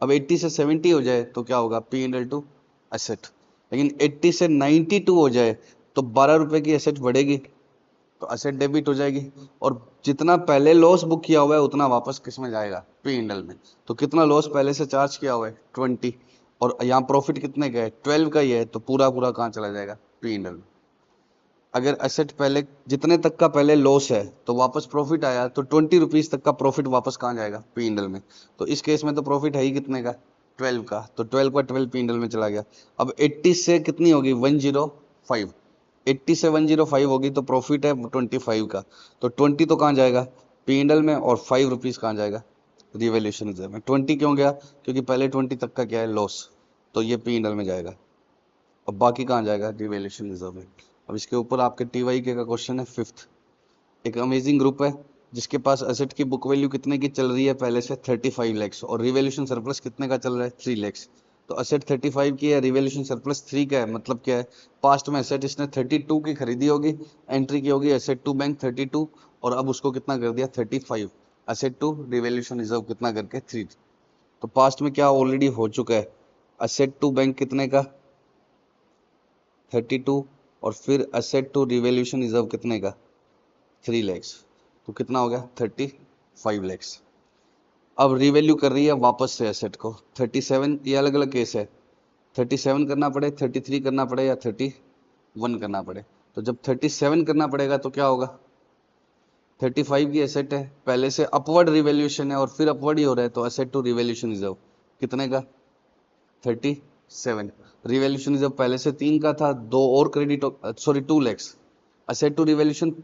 अब 80 से 70 हो जाए तो क्या होगा, P&L टू एसेट। लेकिन 80 से 92 हो जाए तो 12 रुपए की एसेट बढ़ेगी, तो एसेट डेबिट हो जाएगी, और जितना पहले लॉस बुक किया हुआ है उतना वापस किस में जाएगा, P&L में। तो कितना लॉस पहले से चार्ज किया हुआ है 20, और यहाँ प्रॉफिट कितने का है 12 का ही है, तो पूरा पूरा कहाँ चला जाएगा, P&L में। अगर एसेट पहले जितने तक का पहले लॉस है तो वापस प्रॉफिट आया, तो 20 रुपीज तक का प्रॉफिट वापस कहाँ जाएगा, P&L में। तो इस केस में तो प्रॉफिट है ही कितने का 12 का, तो 12 का 12 P&L में चला गया। अब 80 से कितनी होगी 105, 80 से 105 होगी तो प्रॉफिट है 25 का, तो 20 तो कहाँ जाएगा, P&L में, और 5 रुपीज कहाँ जाएगा, रिवैल्यूएशन रिजर्व में। 20 क्यों गया, क्योंकि पहले 20 तक का क्या है लॉस, तो ये P&L में जाएगा, और बाकी कहाँ जाएगा, रिवैल्यूएशन रिजर्व में। अब इसके ऊपर आपके TYK का क्वेश्चन है 5th, एक अमेजिंग ग्रुप है जिसके पास एसेट की बुक वैल्यू कितने की चल रही है पहले से 35 लैक्स और रिवैल्यूएशन सरप्लस कितने का चल रहा है 3 लैक्स। तो एसेट 35 की है, रिवैल्यूएशन सरप्लस 3 का है, मतलब क्या है पास्ट में एसेट इसने 32 की खरीदी होगी, एंट्री की होगी एसेट टू बैंक 32 और अब उसको कितना कर दिया 35, एसेट टू रिवैल्यूएशन रिजर्व कितना करके 3। तो पास्ट में क्या ऑलरेडी हो चुका है, एसेट टू बैंक कितने का 32 और फिर एसेट टू रिवैल्यूएशन रिजर्व कितने का 3 लैक्स, तो कितना हो गया 35 लैक्स। अब रिवैल्यू कर रही है वापस से एसेट को 37, ये अलग अलग केस है, 37 करना पड़े 33 करना पड़े या 31 करना पड़े। तो जब 37 करना पड़ेगा तो क्या होगा 35 की एसेट है, पहले से अपवर्ड रिवैल्यूएशन है और फिर अपवर्ड ही हो रहा है, तो एसेट टू रिवैल्यूएशन रिजर्व कितने का 37। रिवैल्यूएशन रिजर्व पहले से 3 का था, दो और credit sorry 2 lakhs, asset to revaluation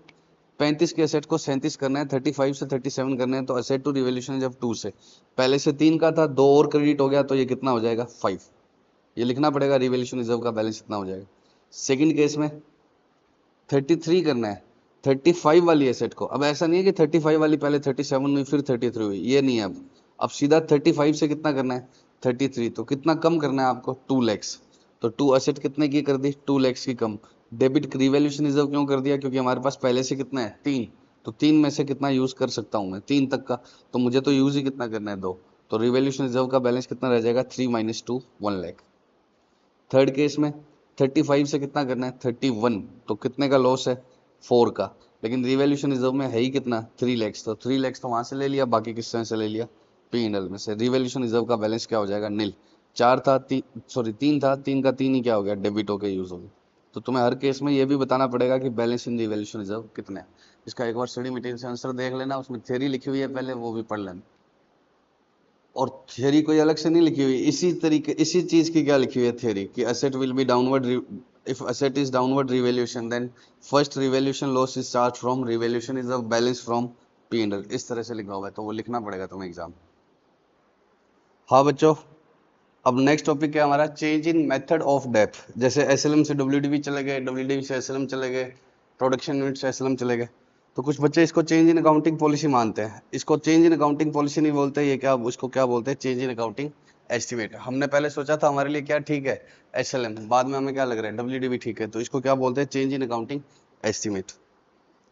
35 के एसेट को 37 करना है, 35 से 37 करना है, तो एसेट टू रिवैल्यूएशन जब 2 से पहले से 3 का था, दो और क्रेडिट हो गया, तो ये कितना हो जाएगा 5। ये लिखना पड़ेगा रिवैल्यूएशन रिजर्व का बैलेंस कितना हो जाएगा। सेकंड केस में 33 करना है 35 वाली एसेट को, अब ऐसा नहीं है कि 35 वाली पहले 37 हुई फिर 33 हुई, ये नहीं है। अब सीधा 35 से कितना करना है 33, तो कितना कम करना है आपको 2 लैक्स, तो 2 एसेट कितने की कर दी 2 लैक्स की कम। डेबिट रिवैल्यूएशन रिजर्व क्यों कर दिया, क्योंकि हमारे पास पहले से कितना है 3, तो 3 में से कितना यूज कर सकता हूँ मैं 3 तक का, तो मुझे तो यूज ही कितना करना है 2, तो रिवैल्यूएशन रिजर्व का बैलेंस कितना रह जाएगा 3 - 2 1 लाख। थर्ड केस में 35 से कितना करना है 31, तो कितने का लॉस है 4 का, लेकिन रिवैल्यूएशन रिजर्व में है ही कितना 3 लैक्स, तो 3 लैक्स तो वहां से ले लिया, बाकी किससे से ले लिया P&L में से। रिवैल्यूएशन रिजर्व का बैलेंस क्या हो जाएगा नील। 4 था 3 था, 3 का 3 ही क्या हो गया डेबिट होकर यूज हो गया। तो तुम्हें हर केस में ये भी बताना पड़ेगा कि बैलेंस इन रिवैल्यूएशन रिजर्व कितना है। इसका एक बार स्टडी मटेरियल से आंसर देख लेना, उसमें थ्योरी लिखी हुई है पहले, वो भी पढ़ लेना। और थियरी कोई अलग से नहीं लिखी हुई, इसी तरीके इसी चीज की क्या लिखी हुई है थियरी कि asset will be downward, if asset is downward revaluation then first revaluation loss is charge from revaluation is a balance from P&L, इस तरह से लिखा हुआ है, तो वो लिखना पड़ेगा तुम्हें एग्जाम। हाँ बच्चों, अब नेक्स्ट टॉपिक है हमारा change in method of depth. जैसे SLM से WDV चले गए, WDV से SLM चले गए, प्रोडक्शन यूनिट से SLM चले गए, तो कुछ बच्चे इसको चेंज इन अकाउंटिंग पॉलिसी मानते हैं। इसको चेंज इन अकाउंटिंग पॉलिसी नहीं बोलते, ये क्या उसको क्या बोलते हैं चेंज इन अकाउंटिंग एस्टिमेट। हमने पहले सोचा था हमारे लिए क्या ठीक है SLM, बाद में हमें क्या लग रहा है WDV ठीक है, तो इसको क्या बोलते हैं चेंज इन अकाउंटिंग एस्टिमेट।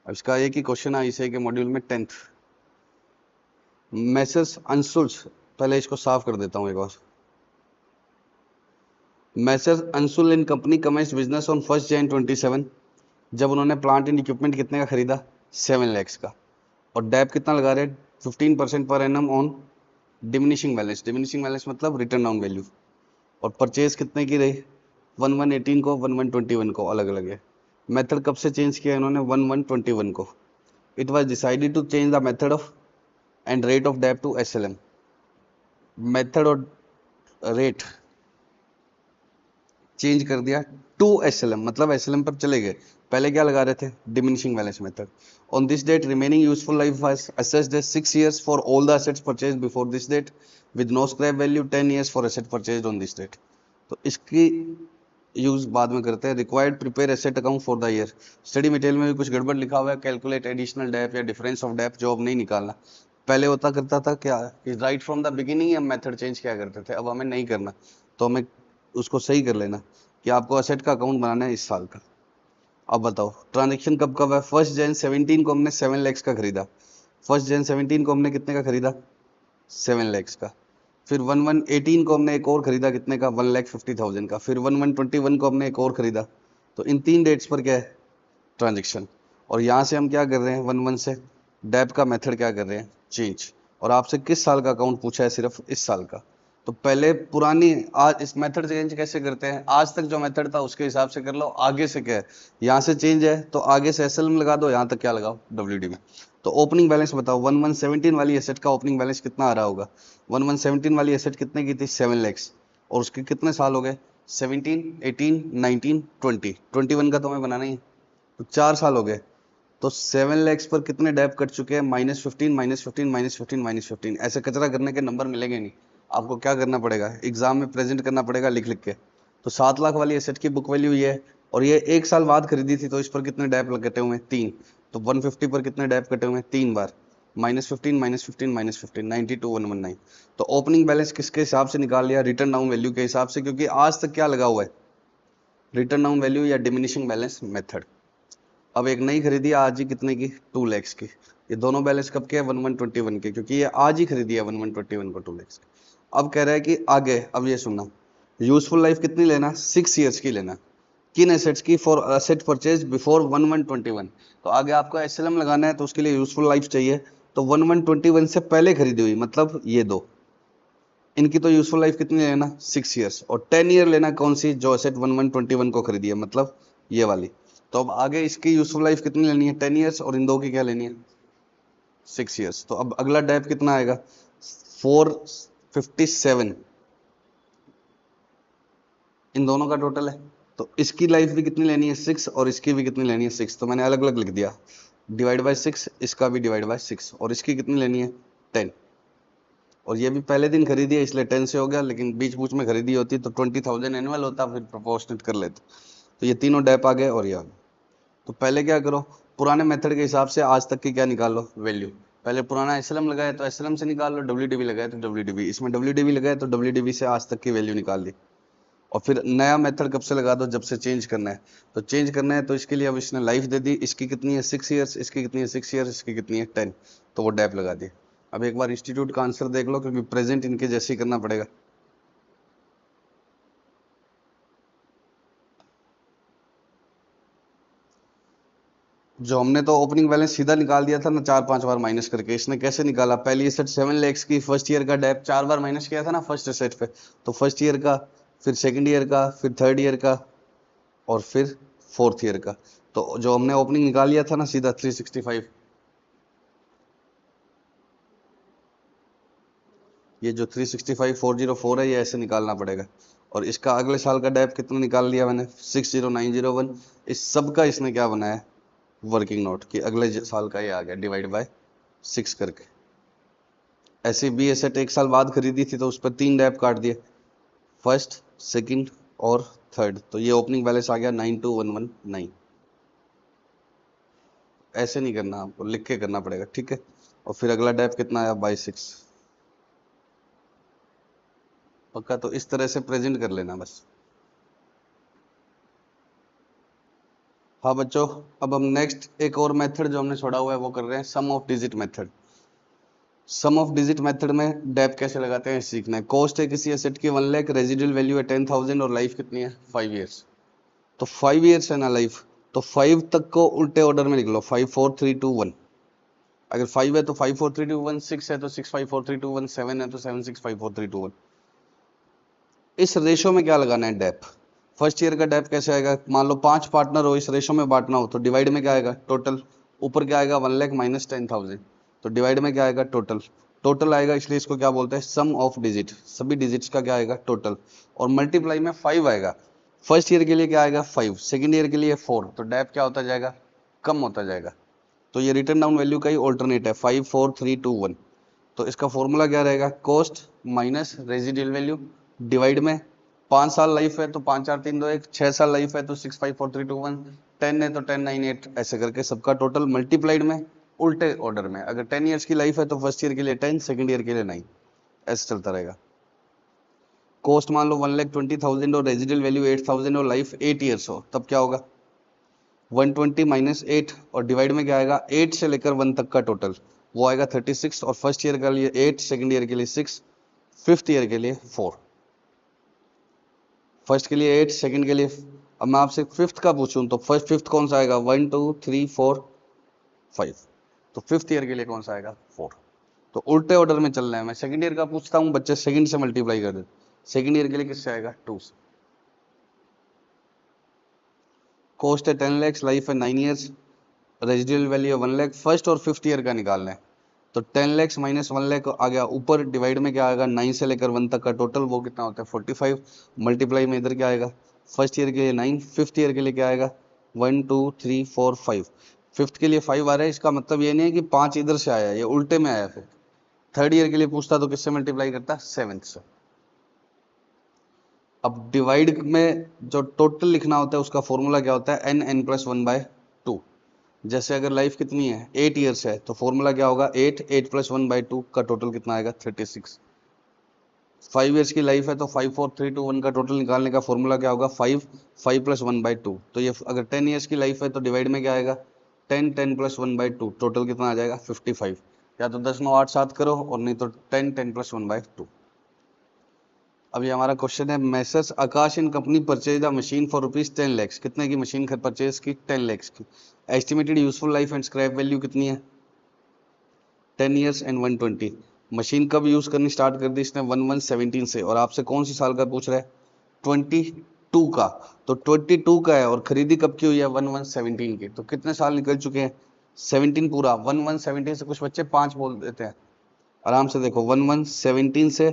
अब इसका एक ही क्वेश्चन है इसे के मॉड्यूल में 10th। मैसेज अंशुल्स, पहले इसको साफ कर देता हूँ एक बार। Messrs Anshul and company commence business on 1 January 27, जब उन्होंने प्लांट एंड इक्विपमेंट कितने का खरीदा 7 लैक्स का, और डेप कितना लगा रहे 15% per annum on diminishing balance, diminishing balance मतलब रिटर्न डाउन वैल्यू, और परचेज कितने की रही 1118 को 1121 को, अलग अलग है। मेथड कब से चेंज किया इन्होंने 1121 को। It was decided to change the method of end rate of dep to SLM। Method और रेट चेंज कर दिया टू SLM, मतलब SLM पर चले गए। पहले क्या लगा रहे थे diminishing balance method. On this date remaining useful life was assessed as 6 years for all the assets purchased before this date with no scrap value, 10 years for asset purchased on this date. तो इसकी use बाद में करते हैं। Required prepare asset account for the year. Study material में भी कुछ गड़बड़ लिखा हुआ है, कैलकुलेट एडिशनल डेप या डिफरेंस ऑफ डेप, जो अब नहीं निकालना। पहले होता करता था क्या कि राइट फ्रॉम द बिगिनिंग हम मेथड चेंज किया करते थे, अब हमें नहीं करना, तो हमें उसको सही कर लेना कि आपको एसेट का अकाउंट बनाना है इस साल का। अब बताओ ट्रांजेक्शन कब कब है। 1 जनवरी 17 को हमने 7 लैक्स का खरीदा, 1 जनवरी 17 को हमने कितने का खरीदा 7 लैक्स का। फिर 1118 को हमने एक और खरीदा कितने का 1,50,000 का। फिर 1121 को हमने एक और खरीदा। तो इन 3 डेट्स पर क्या है ट्रांजेक्शन, और यहाँ से हम क्या कर रहे हैं 11 से डेप का मेथड क्या कर रहे हैं चेंज, और आपसे किस साल का अकाउंट पूछा है सिर्फ इस साल का। तो पहले पुरानी, आज इस मेथड चेंज कैसे करते हैं, आज तक जो मेथड था उसके हिसाब से कर लो। आगे से क्या है, यहाँ से चेंज है तो आगे से SLM लगा दो, यहाँ तक क्या लगाओ WD में। तो ओपनिंग बैलेंस बताओ 1117 वाली एसेट का ओपनिंग बैलेंस कितना आ रहा होगा। 1117 वाली एसेट कितने की थी 7 लैक्स, और उसके कितने साल हो गए 17 18 19 20, 21 का तो हमें बनाना ही है, तो 4 साल हो गए। तो 7 लैक्स पर कितने डेप कट चुके हैं -15 -15 -15 -15। ऐसे कचरा करने के नंबर मिलेंगे नहीं, आपको क्या करना पड़ेगा एग्जाम में प्रेजेंट करना पड़ेगा लिख लिख के। तो 7 लाख वाली एसेट की बुक वैल्यू ये है, और ये 1 साल बाद खरीदी थी, तो इस पर कितने डेप कटे हुए हैं 3। तो 150 पर कितने डैप कटे हुए हैं? 3 बार, -15 -15 -15 92,119। तो ओपनिंग बैलेंस किसके हिसाब से निकाल लिया? रिटर्न डाउन वैल्यू के हिसाब से, क्योंकि आज तक क्या लगा हुआ है? रिटर्न डाउन वैल्यू या डिमिनिशिंग बैलेंस मेथड। अब एक नई खरीदी आज ही कितने की? 2 lakhs की। ये दोनों बैलेंस कब के हैं? 1121 के, क्योंकि ये आज ही खरीदी है 1121 को 2 lakhs की। अब कह रहा है कि आगे, अब ये सुनना, यूजफुल लाइफ कितनी लेना? 6 years की लेना। किन एसेट्स की? For asset purchase before 1121। तो आगे आपको एसएलएम लगाना है, तो उसके लिए यूजफुल लाइफ चाहिए। तो 1121 से पहले खरीदी हुई, मतलब ये दो, इनकी तो यूजफुल लाइफ कितनी लेना? 6 years। और 10 year लेना कौन सी? जो एसेट 1121 को खरीदी है, मतलब ये वाली। तो अब आगे इसकी यूजफुल लाइफ कितनी लेनी है? 10 years। और इन दो की क्या लेनी है? 6 years। तो अब अगला डेप कितना आएगा? 457, इन दोनों का टोटल है। तो इसकी लाइफ भी कितनी लेनी है? 6, और इसकी भी कितनी लेनी है? 6। तो मैंने अलग अलग लिख दिया, डिवाइड बाय 6, इसका भी डिवाइड बाय 6, और इसकी कितनी लेनी है? 10। और ये भी पहले दिन खरीदी है, इसलिए 10 से हो गया, लेकिन बीच बीच में खरीदी होती तो 20,000 एनुअल होता, फिर प्रोपोर्शनेट कर लेते। तो ये तीनों डेप आ गए और ये आ गए। तो पहले क्या करो, पुराने मेथड के हिसाब से आज तक की क्या निकालो? वैल्यू। पहले पुराना एसएलएम लगाया तो एसएलएम से निकाल लो, डब्ल्यूडीवी लगाया तो डब्ल्यूडीवी, इसमें डब्ल्यूडीवी लगाया तो डब्ल्यूडीवी से आज तक की वैल्यू निकाल ली। और फिर नया मेथड कब से लगा दो? जब से चेंज करना है। तो चेंज करना है तो इसके लिए अब इसने लाइफ दे दी, इसकी कितनी है? 6 years, इसकी कितनी है? 6 years, इसकी कितनी है? 10। तो वो डेप लगा दी। अब एक बार इंस्टीट्यूट का आंसर देख लो, क्योंकि प्रेजेंट इनके जैसे ही करना पड़ेगा। जो हमने तो ओपनिंग बैलेंस सीधा निकाल दिया था ना, 4-5 बार माइनस करके। इसने कैसे निकाला? पहली एसेट 7 lakhs की, फर्स्ट ईयर का डेप 4 बार माइनस किया था ना फर्स्ट एसेट पे। तो फर्स्ट ईयर का, फिर सेकंड ईयर का, फिर थर्ड ईयर का, और फिर फोर्थ ईयर का। तो जो हमने ओपनिंग निकाल लिया था ना सीधा 365, ये जो 365,404 है, ये ऐसे निकालना पड़ेगा। और इसका अगले साल का डेप कितना निकाल लिया मैंने? 60901। इस सब का इसने क्या बनाया? वर्किंग नोट, कि अगले साल का ये आ गया डिवाइड बाय 6 करके। ऐसे बी एसेट एक साल बाद खरीदी थी, तो उस पर 3 डेप काट दिए, फर्स्ट, सेकंड और थर्ड। तो ये ओपनिंग बैलेंस आ गया 92119। ऐसे नहीं करना, आपको लिख के करना पड़ेगा, ठीक है। और फिर अगला डेप कितना आया? बाय 6। पक्का? तो इस तरह से प्रेजेंट कर लेना बस। हाँ बच्चों, अब हम नेक्स्ट एक और मेथड जो हमने छोड़ा हुआ है वो कर रहे हैं, sum of digit method. Sum of digit method में डेप कैसे लगाते हैं सीखना है। कॉस्ट है किसी एसेट की 1 लाख, रेजिडुअल वैल्यू है 10,000, और लाइफ कितनी है? 5 years। तो 5 years है ना लाइफ, तो 5 तक को उल्टे ऑर्डर में लिख लो, 5 4 3 2 1। अगर 5 है तो 5 4 3 2 1, 6 है तो 6 5 4 3 2 1, 7 है तो 7 6 5 4 3 2 1। इस रेशो में क्या लगाना है? डेप। फर्स्ट ईयर का डेप कैसे आएगा? मान लो 5 पार्टनर हो, इस रेशो में बांटना हो, तो डिवाइड में क्या आएगा? टोटल। ऊपर क्या आएगा? 1 लाख माइनस 10,000। तो डिवाइड में क्या आएगा? टोटल। टोटल आएगा, इसलिए इसको क्या बोलते हैं? Sum of digit. सभी डिजिट्स का क्या आएगा? टोटल। और मल्टीप्लाई में 5 आएगा। फर्स्ट ईयर के लिए क्या आएगा? 5, सेकेंड ईयर के लिए 4। तो डेप क्या होता जाएगा? कम होता जाएगा। तो ये रिटर्न डाउन वैल्यू का ही ऑल्टरनेट है, 5 4 3 2 1। तो इसका फॉर्मूला क्या रहेगा? Cost minus residual value, divide में 5 साल लाइफ है तो 5 4 3 2 1, 6 साल लाइफ है तो 6 5 4 3 2 1, 10 है तो 10 9 8, ऐसे करके सबका टोटल मल्टीप्लाइड में उल्टे ऑर्डर में। अगर 10 इयर्स की लाइफ है तो फर्स्ट ईयर के लिए 10, सेकंड ईयर के लिए 9, ऐसे चलता रहेगा। कॉस्ट मान लो 1,20,000 और रेजिडुअल वैल्यू 8,000 और लाइफ 8 ईयर्स हो, तब क्या होगा? 120 माइनस 8, और डिवाइड में क्या आएगा? 8 से लेकर 1 तक का टोटल, वो आएगा 36। और फर्स्ट ईयर के लिए 8, सेकंड ईयर के लिए 6, फिफ्थ ईयर के लिए 4। फर्स्ट के लिए 8, सेकंड के लिए, अब मैं आपसे फिफ्थ का पूछूं तो फर्स्ट फिफ्थ कौन सा आएगा? 1 2 3 4 5। तो फिफ्थ ईयर के लिए कौन सा आएगा? 4। तो उल्टे ऑर्डर में चल रहा है। मैं सेकंड ईयर का पूछता हूँ, बच्चे सेकंड से मल्टीप्लाई कर देते। सेकंड ईयर के लिए किससे आएगा? 2 से। कॉस्ट है 10 lakhs, लाइफ है 9 years, रेजिडुअल वैल्यू है 1 लाख। फर्स्ट और फिफ्थ ईयर का निकालना है, तो 10 lakhs माइनस 1 लाख आ गया ऊपर, डिवाइड में क्या आएगा? 9 से लेकर 1 तक का टोटल, वो कितना होता है? 45। मल्टीप्लाई में इधर क्या आएगा? फर्स्ट ईयर के लिए 9, फिफ्थ ईयर के लिए क्या आएगा? 1 2 3 4 5। फिफ्थ के लिए 5 आ रहा है, इसका मतलब ये नहीं है कि 5 इधर से आया, ये उल्टे में आया। फिर थर्ड ईयर के लिए पूछता तो किससे मल्टीप्लाई करता? 7 से। अब डिवाइड में जो टोटल लिखना होता है उसका फॉर्मूला क्या होता है? n n+1/2। जैसे अगर लाइफ कितनी है 8 ईयर्स है तो फॉर्मूला क्या होगा 8 प्लस 1/2 का टोटल कितना आएगा 36। 5 ईयर्स की लाइफ है तो 5 4 3 2 1 का टोटल निकालने का फॉर्मूला क्या होगा 5 प्लस 1/2। तो ये अगर 10 ईयर्स की लाइफ है तो डिवाइड में क्या आएगा 10 प्लस 1/2 टोटल कितना आ जाएगा 55। या तो 10 9 8 7 करो और नहीं तो 10 प्लस 1/2। अब ये हमारा क्वेश्चन है Messrs Akash in company purchase the machine for ₹10 lakhs। कितने की मशीन परचेज की 10 lakhs की। Estimated useful life and scrap value कितनी है 10 ईयर्स एंड 120। मशीन कब यूज करनी स्टार्ट कर दी इसने 1117 से और आपसे कौन सी साल का पूछ रहा है 22 का। तो 22 का है और खरीदी कब की हुई है 1117 की। तो कितने साल निकल चुके हैं 17 पूरा। 1117 से कुछ बच्चे 5 बोल देते हैं आराम से देखो 1117 से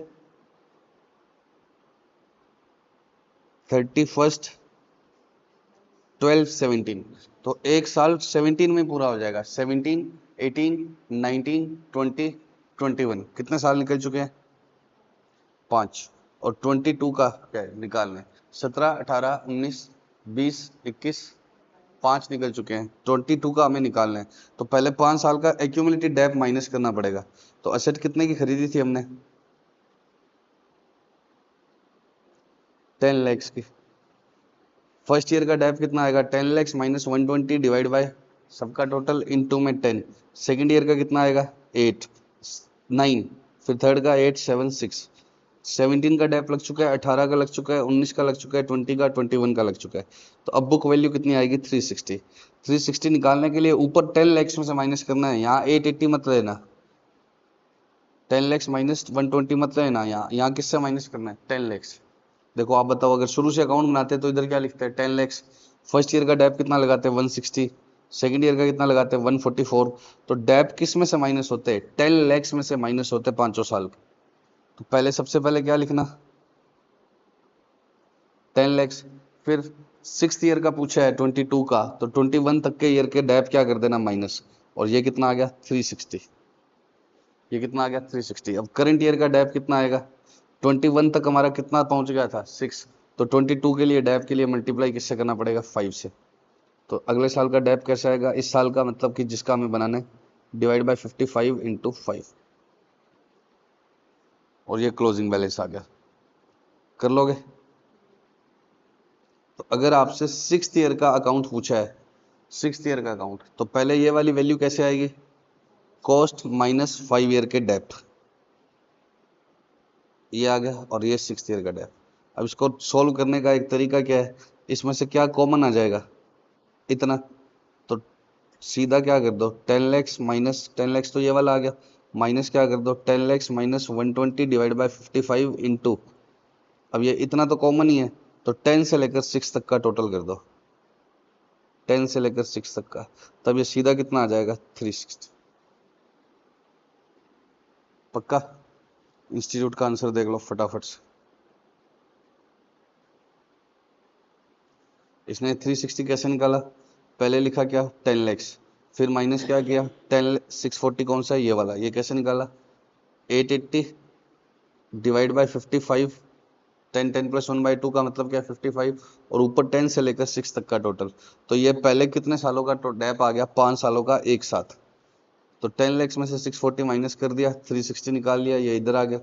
31 12 17 तो एक साल 17 में पूरा हो जाएगा। 17 18 19 20 21 कितने साल निकल चुके हैं 5। और 22 का क्या है निकालना है 17 18 19 20 21 5 निकल चुके हैं 22 का हमें निकालना है। तो पहले 5 साल का एक्यूमुलेटेड डेट माइनस करना पड़ेगा। तो असेट कितने की खरीदी थी हमने 10 lakhs की। फर्स्ट ईयर का डेप कितना आएगा 10 lakhs माइनस 120 डिवाइड बाय सबका टोटल इनटू में 10। सेकंड ईयर का कितना आएगा 8 9 फिर थर्ड का 8 7 6 17 का डेप लग चुका है 18 का लग चुका है 19 का लग चुका है 20 का 21 का लग चुका है। तो अब बुक वैल्यू कितनी आएगी 360। 360 निकालने के लिए ऊपर 10 lakhs में से माइनस करना है। यहाँ 880 मत लेना 10 lakhs माइनस 120 मत लेना। यहाँ किससे माइनस करना है 10 lakhs। देखो आप बताओ अगर शुरू से अकाउंट बनाते हैं तो इधर क्या लिखते हैं 10 lakhs। फर्स्ट ईयर का डेप कितना लगाते हैं 160। सेकंड ईयर का कितना लगाते हैं 144। तो डेप किस में से माइनस होते हैं 10 lakhs में से माइनस होते हैं 5 साल के। तो पहले सबसे पहले क्या लिखना 10 lakhs। फिर सिक्स ईयर का पूछा है 22 का तो 21 तक के ईयर के डेप क्या कर देना माइनस। और ये कितना आ गया 360। ये कितना आ गया 360। अब करंट ईयर का डेप कितना आएगा 21 तक हमारा कितना पहुंच गया था 6। तो 22 के लिए डेप के लिए मल्टीप्लाई किससे करना पड़ेगा 5 से। तो अगले साल का डेप कैसा आएगा इस साल का मतलब कि जिसका हमें बनाना है डिवाइड बाय 55 इंटू 5 और ये क्लोजिंग बैलेंस आ गया। कर लोगे। तो अगर आपसे सिक्स ईयर का अकाउंट पूछा है सिक्स ईयर का अकाउंट तो पहले ये वाली वैल्यू कैसे आएगी कॉस्ट माइनस 5 ईयर के डेप ये आ गया और ये सिक्स ईयर का डेप। अब इसको सोल्व करने का एक तरीका क्या है इसमें से क्या कॉमन आ जाएगा इतना। तो सीधा क्या कर दो 10 lakhs माइनस 10 lakhs तो ये वाला आ गया माइनस क्या कर दो 10 lakhs minus 120 divide by 55 into. अब ये इतना तो कॉमन ही है तो 10 से लेकर 6 तक का टोटल कर दो 10 से लेकर 6 तक का। तब ये सीधा कितना आ जाएगा 360। पक्का इंस्टीट्यूट का आंसर देख लो फटाफट से। इसने 360 कैसे निकाला पहले लिखा क्या 10 lakhs फिर माइनस क्या किया 10 640 कौन सा है ये वाला ये कैसे निकाला 880 डिवाइड बाय 55 10 10 प्लस 1/2 का मतलब क्या 55 और ऊपर 10 से लेकर 6 तक का टोटल। तो ये पहले कितने सालों का डेप आ गया 5 सालों का एक साथ। तो 10 lakhs में से 640 माइनस कर दिया 360 निकाल लिया ये इधर आ गया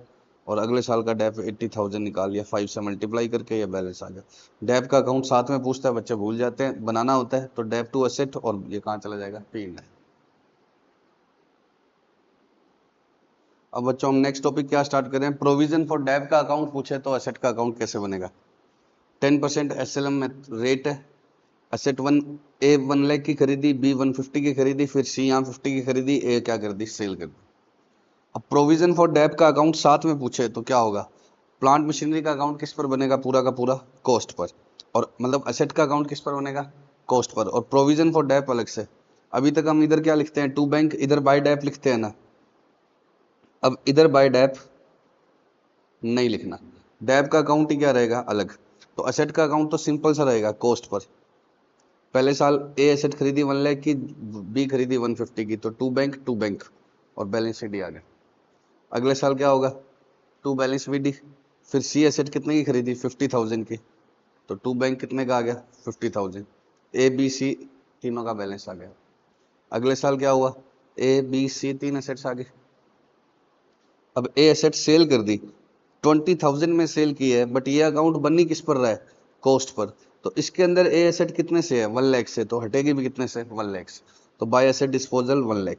और अगले साल का डेप 80,000 निकाल लिया 5 से मल्टीप्लाई करके ये बैलेंस आ गया। डेप का अकाउंट साथ में पूछता है बच्चे भूल जाते हैं बनाना होता है तो डेप टू एसेट और ये कहाँ चला जाएगा पी में। अब बच्चों हम नेक्स्ट टॉपिक क्या स्टार्ट करें प्रोविजन फॉर डेप का अकाउंट पूछे तो एसेट का अकाउंट कैसे बनेगा 10% एसएलएम में रेट है। एसेट 1 लाख की खरीदी बी 150 की खरीदी फिर सी यहाँ 50 की खरीदी ए क्या कर दी सेल कर दी। अब प्रोविजन फॉर डेप का अकाउंट साथ में पूछे तो क्या होगा प्लांट मशीनरी का अकाउंट किस पर बनेगा पूरा का पूरा कॉस्ट पर और मतलब एसेट का अकाउंट किस पर बनेगा कॉस्ट पर और प्रोविजन फॉर डेप अलग से। अभी तक हम इधर क्या लिखते हैं टू बैंक इधर बाय डेप लिखते हैं ना। अब इधर बाय डेप नहीं लिखना डेप का अकाउंट ही क्या रहेगा अलग। तो एसेट का अकाउंट तो सिंपल सा रहेगा कॉस्ट पर। पहले साल ए एसेट खरीदी 1 लाख की बी खरीदी 150 की तो टू बैंक और बैलेंस शीट आ गया। अगले साल क्या होगा टू बैलेंस वी डी फिर सी एसेट कितने की खरीदी 50,000 की तो टू बैंक कितने का आ गया 50,000 ए बी सी तीनों का बैलेंस आ गया। अगले साल क्या हुआ, ए बी सी 3 एसेट्स आ गए। अब ए एसेट सेल कर दी, 20,000 में सेल की है, बट ये अकाउंट बनी किस पर रहा है, कॉस्ट पर। तो इसके अंदर ए एसेट कितने से है, 1 लाख से, तो हटेगी भी कितने से, 1 लाख से। तो बाय एसेट डिस्पोजल 1 लाख।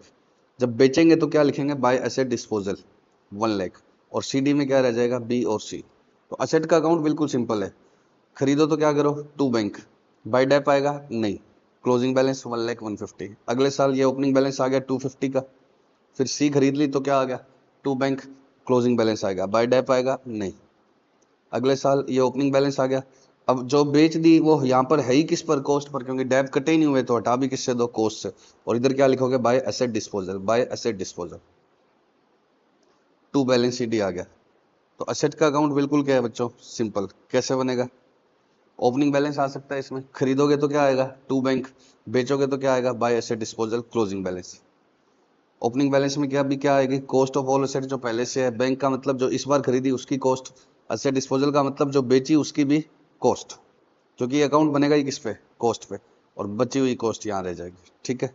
जब बेचेंगे तो क्या लिखेंगे, बाय एसेट डिस्पोजल 1 लाख, और सीडी में क्या रह जाएगा, बी और सी। तो असेट का अकाउंट बिल्कुल सिंपल है। खरीदो तो क्या करो, टू बैंक, बाय डेप आएगा नहीं, क्लोजिंग बैलेंस 1 लाख 150। अगले साल ये ओपनिंग बैलेंस आ गया 250 का, फिर सी खरीद ली तो क्या आ गया, टू बैंक, क्लोजिंग बैलेंस आएगा, बाय डेप आएगा नहीं। अगले साल ये ओपनिंग बैलेंस आ गया। अब जो बेच दी वो यहाँ पर है ही किस पर, कॉस्ट पर, क्योंकि डेप कटे ही नहीं हुए, तो हटा भी किससे दो, कॉस्ट से। और इधर क्या लिखोगे, by asset disposal, by asset disposal, to balance sheet आ गया। तो असेट का अकाउंट बिल्कुल क्या है बच्चों, सिंपल। कैसे बनेगा, ओपनिंग बैलेंस आ सकता है इसमें, खरीदोगे तो क्या आएगा, टू बैंक, बेचोगे तो क्या आएगा, bye asset disposal, closing balance. Opening balance में क्या भी क्या आएगी, कॉस्ट ऑफ ऑल एसेट जो पहले से है, बैंक का मतलब जो इस बार खरीदी उसकी कॉस्ट, एसेट डिस्पोजल का मतलब जो बेची उसकी भी कॉस्ट, क्योंकि ये अकाउंट बनेगा ही किस पे, कॉस्ट पे, और बची हुई कॉस्ट यहाँ रह जाएगी। ठीक है,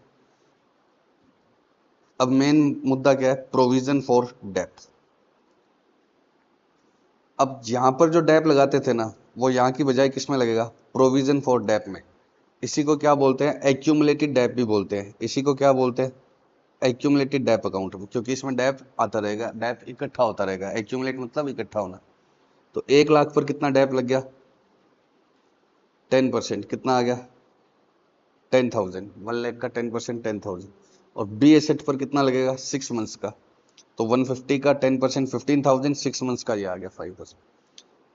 अब मेन मुद्दा क्या है, प्रोविजन फॉर डेप्थ। अब यहाँ पर जो डेप लगाते थे ना, वो यहाँ की बजाय किस में लगेगा, प्रोविजन फॉर डेप में। इसी को क्या बोलते हैं, एक्यूमुलेटेड डेप भी बोलते हैं। इसी को क्या बोलते हैं, एक्यूमुलेटेड डेप अकाउंट, क्योंकि इसमें डेप आता रहेगा, डेप इकट्ठा होता रहेगा। एक्यूमुलेट मतलब इकट्ठा होना। तो 1 लाख पर कितना डेप लग गया, 10%, कितना आ गया, 10,000। 1 लाख का 10%, 10,000। और बी एसेट पर कितना लगेगा, 6 मंथ्स का, तो 150 का 10%, 15,000, 6 मंथ्स का ये आ गया 5%।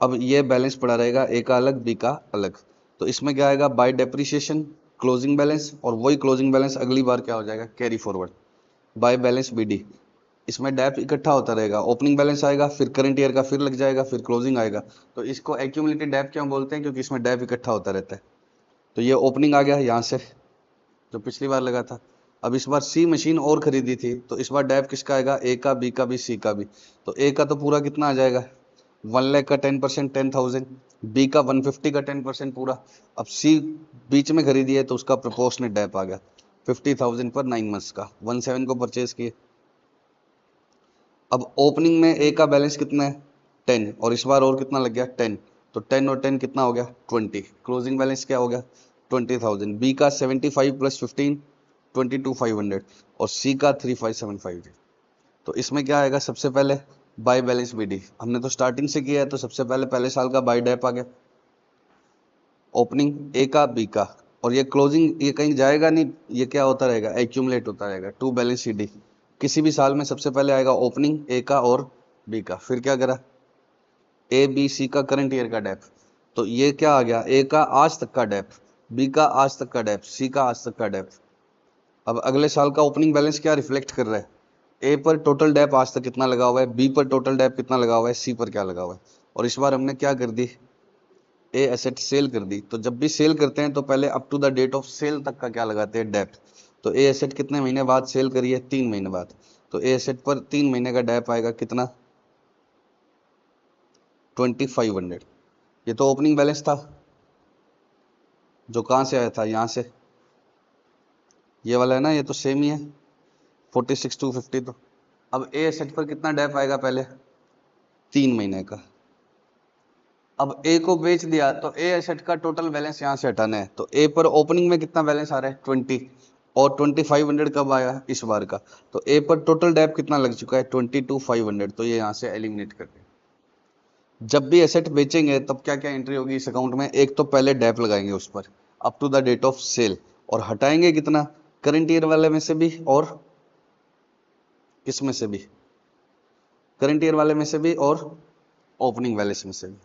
अब ये बैलेंस पड़ा रहेगा, ए का अलग, बी का अलग। तो इसमें क्या आएगा, बाय डेप्रिसिएशन, क्लोजिंग बैलेंस, और वही क्लोजिंग बैलेंस अगली बार क्या हो जाएगा, carry forward, by balance BD. इसमें डेप इकट्ठा होता रहेगा, ओपनिंग बैलेंस आएगा, फिर करंट ईयर का फिर लग जाएगा, फिर क्लोजिंग आएगा। तो इसको एक्यूमुलेटेड डेप क्यों बोलते हैं, क्योंकि इसमें डेप इकट्ठा होता रहता है। तो ये ओपनिंग आ गया यहाँ से, जो पिछली बार लगा था। अब इस बार सी मशीन और खरीदी थी, तो इस बार डेप किसका आएगा, ए का, बी का भी, सी का भी। तो ए का तो पूरा कितना आ जाएगा, 1 लाख का 10%, 10,000। बी का 150 का 10% पूरा। अब सी बीच में खरीदी है तो उसका प्रोपोर्शनेट डेप आ गया 50,000 पर 9 मंथ्स का, 17 को परचेज किए। अब ओपनिंग में ए का बैलेंस कितना है, 10, और इस बार और कितना लग गया, 10। तो 10 और 10 कितना हो गया, 20। क्लोजिंग बैलेंस क्या हो गया, 20,000। बी का 75 प्लस 15, 22,500, और सी का 3,575। तो इसमें क्या आएगा, सबसे पहले बाय बैलेंस बीडी, हमने तो स्टार्टिंग से किया है, तो सबसे पहले पहले साल का बाय डेप आ गया, ओपनिंग ए का, बी का, और ये क्लोजिंग, ये कहीं जाएगा नहीं, ये क्या होता रहेगा, एक्यूमुलेट होता रहेगा, टू बैलेंस शीट। किसी भी साल में सबसे पहले आएगा ओपनिंग ए का और बी का, फिर क्या करा, ए बी सी का करंट ईयर का डेप। तो ये क्या आ गया, ए का आज तक का डेप, बी का आज तक का डेप, सी का आज तक का डेप। अब अगले साल का ओपनिंग बैलेंस क्या रिफ्लेक्ट कर रहा है, ए पर टोटल डेप आज तक कितना लगा हुआ है, बी पर टोटल डेप कितना लगा हुआ है, सी पर क्या लगा हुआ है। और इस बार हमने क्या कर दी, ए एसेट सेल कर दी। तो जब भी सेल करते हैं तो पहले up to the date of sale तक का क्या लगाते हैं, डेप। तो ए एसेट कितने महीने बाद सेल करी है, 3 महीने बाद। तो ए एसेट पर 3 महीने का डेप आएगा कितना, 2,500। ये तो ओपनिंग बैलेंस था, जो कहाँ से आया था, यहाँ से, ये वाला है ना, ये तो सेम ही है, 46,250। तो अब ए एसेट पर कितना डेप आएगा, पहले 3 महीने का। अब ए को बेच दिया तो ए एसेट का टोटल बैलेंस यहाँ से हटाना है। तो ए पर ओपनिंग में कितना बैलेंस आ रहा है, 20, और 2,500 कब आया, इस बार का। तो ए पर टोटल डेप कितना लग चुका है, 22,500। तो ये यहाँ से एलिमिनेट कर दें। जब भी एसेट बेचेंगे तब क्या क्या एंट्री होगी इस अकाउंट में, एक तो पहले डेप लगाएंगे उस पर up to the date of sale, और हटाएंगे कितना, करंट ईयर वाले में से भी, और किस में से भी, करंट ईयर वाले में से भी, और ओपनिंग बैलेंस में से भी।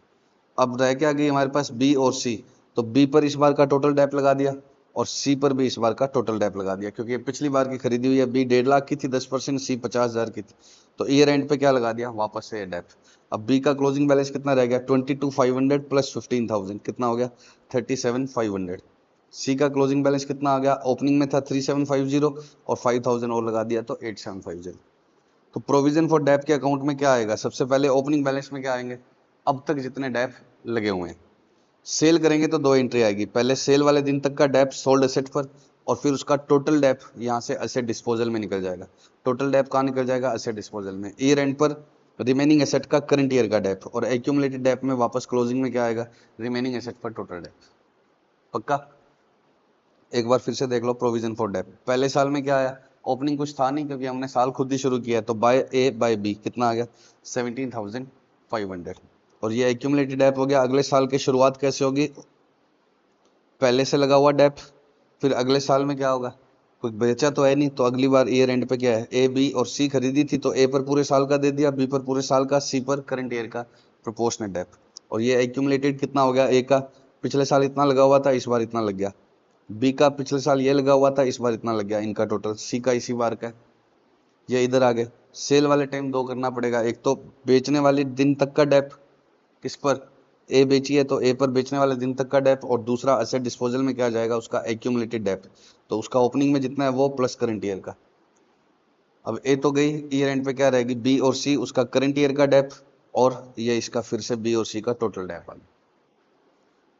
अब रह क्या गई हमारे पास, बी और सी। तो बी पर इस बार का टोटल डेप लगा दिया, और सी पर भी इस बार का टोटल डेप लगा दिया, क्योंकि पिछली बार की खरीदी हुई है, बी 1.5 लाख की थी 10%, सी 50,000 की थी। तो ईयर एंड पे क्या लगा दिया, वापस से डेप। अब बी का क्लोजिंग बैलेंस कितना रह गया, 22,500 प्लस 15,000, कितना हो गया, 37,500। सी का क्लोजिंग बैलेंस कितना आ गया, ओपनिंग में था 3750, और 5,000 और लगा दिया तो 8750। तो प्रोविजन फॉर डेप के अकाउंट में क्या आएगा, सबसे पहले ओपनिंग बैलेंस में क्या आएंगे, अब तक जितने डेप लगे हुए हैं। सेल करेंगे तो 2 एंट्री आएगी, पहले सेल वाले दिन तक का डेप सोल्ड एसेट पर, और फिर उसका टोटल डेप यहाँ से एसेट डिस्पोजल में निकल जाएगा। टोटल डेप कहाँ निकल जाएगा? एसेट डिस्पोजल में। ईयर एंड पर रिमेनिंग एसेट का करंट ईयर का डेप, और एक्यूमुलेटेड डेप में वापस क्लोजिंग में क्या आएगा? रिमेनिंग एसेट पर टोटल डेप। पक्का? एक बार फिर से देख लो प्रोविजन फॉर डेप। पहले साल में क्या आया? ओपनिंग कुछ था नहीं क्योंकि हमने साल खुद ही शुरू किया, तो बाय ए बाय बी कितना आ गया? 17,500। और ये एक्यूमुलेटेड डेप हो गया। अगले साल की शुरुआत कैसे होगी? पहले से लगा हुआ डेप, फिर अगले साल में क्या होगा? कुछ बेचा तो है नहीं, तो अगली बार ईयर एंड पे क्या है? ए बी और सी खरीदी थी, तो ए पर पूरे साल का दे दिया, बी पर पूरे साल का, सी पर करंट ईयर का प्रोपोर्शनल डेप। और ये एक्यूमुलेटेड कितना हो गया? ए का पिछले साल इतना लगा हुआ था, इस बार इतना लग गया। बी का पिछले साल ये लगा हुआ था, इस बार इतना लग गया, इनका टोटल। सी का इसी बार का। ये इधर आ गए। सेल वाले टाइम दो करना पड़ेगा, एक तो बेचने वाले दिन तक का डेप, किस पर? ए बेची है तो ए पर बेचने वाले दिन तक का डेप, और दूसरा एसेट डिस्पोजल में क्या जाएगा? उसका एक्यूमुलेटेड डेप। तो उसका ओपनिंग में जितना है वो प्लस करंट ईयर का। अब ए तो गई, ईयर एंड पे क्या रहेगी? बी और सी, उसका करंट ईयर का डेप, और ये इसका फिर से बी और सी का टोटल डेप आ गया।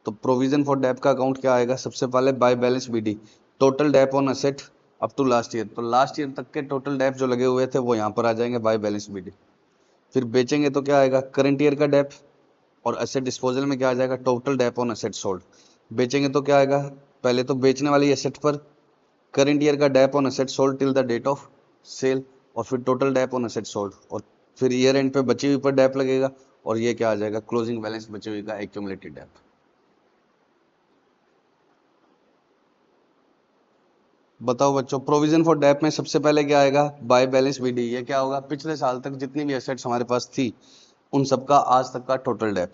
तो प्रोविजन फॉर डेप का अकाउंट क्या आएगा? सबसे पहले by balance BD, total dep on asset up to last year. तो लास्ट ईयर तक के टोटल डेप जो लगे हुए थे वो यहाँ पर आ जाएंगे बाय बैलेंस बीडी। फिर बेचेंगे तो क्या आएगा? करंट ईयर का डेप, और एसेट डिस्पोजल में क्या आ जाएगा? Total dep on asset sold. बेचेंगे तो क्या आएगा? पहले तो बेचने वाली एसेट पर करंट ईयर का dep on asset sold till the date of sale, और फिर total dep on asset sold, और फिर ईयर एंड पे बची हुई पर डेप लगेगा, और ये क्या आ जाएगा? क्लोजिंग बैलेंस बची हुई का एक्यूमुलेटेड डेप। बताओ बच्चों, प्रोविजन फॉर डेप में सबसे पहले क्या आएगा? By balance BD. ये क्या होगा? पिछले साल तक जितनी भी एसेट्स हमारे पास थी उन सबका आज तक का टोटल डेप।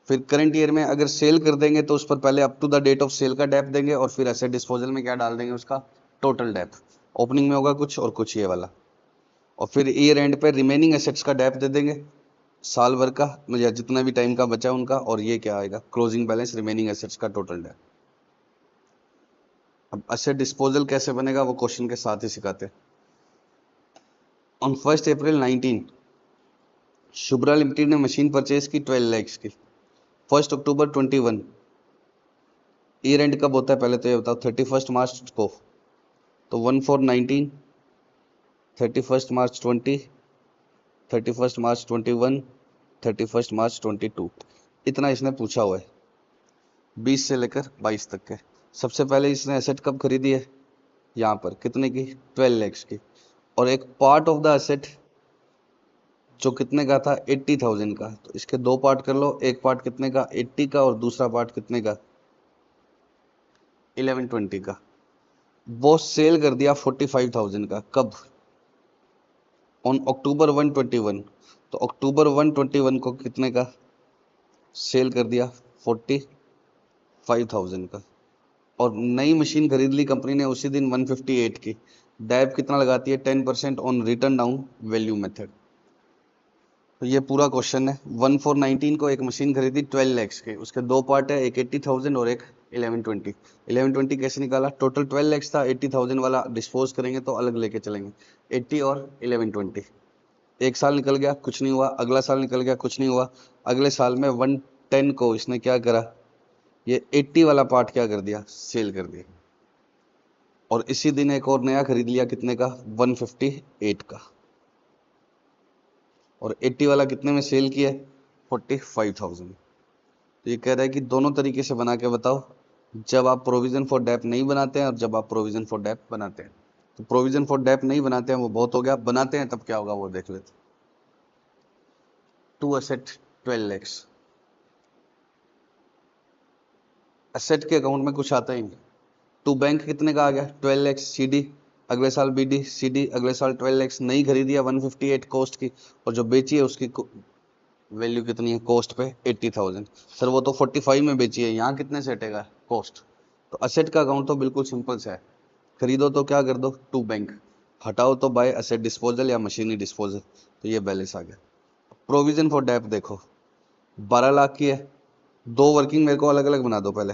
फिर करंट ईयर में अगर सेल कर देंगे तो उस पर पहले up to the date of sale का डेप देंगे, और फिर एसेट डिस्पोजल में क्या डाल देंगे? उसका टोटल डेप। ओपनिंग में होगा कुछ और कुछ ये वाला। और फिर ईयर एंड पे रिमेनिंग एसेट्स का डेप दे देंगे, साल भर का या जितना भी टाइम का बचा उनका, और ये क्या आएगा? क्लोजिंग बैलेंस रिमेनिंग एसेट्स का टोटल डेप। अब एसेट डिस्पोजल कैसे बनेगा वो क्वेश्चन के साथ ही सिखाते हैं। ऑन 1 अप्रैल 19 शुभ्रा लिमिटेड ने मशीन परचेज की 12 lakhs की। 1 अक्टूबर 21 ईयर एंड कब होता है पहले तो ये बताओ? 31 मार्च को। तो 1/4/19, 31 मार्च 20, 31 मार्च 21, 31 मार्च 22, इतना इसने पूछा हुआ है 20 से लेकर 22 तक के। सबसे पहले इसने एसेट कब खरीदी है? यहाँ पर कितने की? 12 lakhs की। और एक पार्ट ऑफ द एसेट जो कितने का था? 80,000 का। तो इसके दो पार्ट कर लो, एक पार्ट कितने का? 80 का, और दूसरा पार्ट कितने का? 1120 का। वो सेल कर दिया 45,000 का। कब? On October 1, 21। तो October 1, 21 को कितने का सेल कर दिया? 45,000 का। और नई मशीन खरीद ली कंपनी ने उसी दिन 158 की। डैब कितना लगाती है? 10% on return down value method. तो ये पूरा क्वेश्चन है। 1/4/19 को एक मशीन खरीदी 12 lakhs के, उसके दो पार्ट है, एक 80,000 और एक 1120। 1120 कैसे निकाला? टोटल 12 lakhs था, 80,000 वाला डिस्पोज करेंगे तो अलग लेके चलेंगे। 80 और 1120, एक साल निकल गया कुछ नहीं हुआ, अगला साल निकल गया कुछ नहीं हुआ, अगले साल में 110 को इसने क्या करा? ये 80 वाला पार्ट क्या कर दिया? सेल कर दिया। और इसी दिन एक और नया खरीद लिया, कितने का? 158 का। और 80 वाला कितने में सेल किया? 45,000। तो ये कह रहा है कि दोनों तरीके से बना के बताओ, जब आप प्रोविजन फॉर डेप नहीं बनाते हैं और जब आप प्रोविजन फॉर डेप बनाते हैं। तो प्रोविजन फॉर डेप नहीं बनाते हैं वो बहुत हो गया, बनाते हैं तब क्या होगा वो देख लेते। To asset 12 lakhs। एसेट के अकाउंट में कुछ आता ही नहीं। टू बैंक कितने का आ गया? 12 lakhs सीडी, अगले साल बीडी, सीडी अगले साल 12 lakhs। नई खरीदी है 158 कॉस्ट की, और जो बेची है उसकी वैल्यू कितनी है कॉस्ट पे? 80,000। सर वो तो 45 में बेची है, यहाँ कितने से हटेगा कॉस्ट? तो असेट का अकाउंट तो बिल्कुल सिंपल सा है। खरीदो तो क्या कर दो? To bank. हटाओ तो बाय असेट डिस्पोजल या मशीनरी डिस्पोजल। तो ये बैलेंस आ गया। प्रोविजन फॉर डेप देखो 12 लाख की है। दो वर्किंग मेरे को अलग अलग बना दो पहले।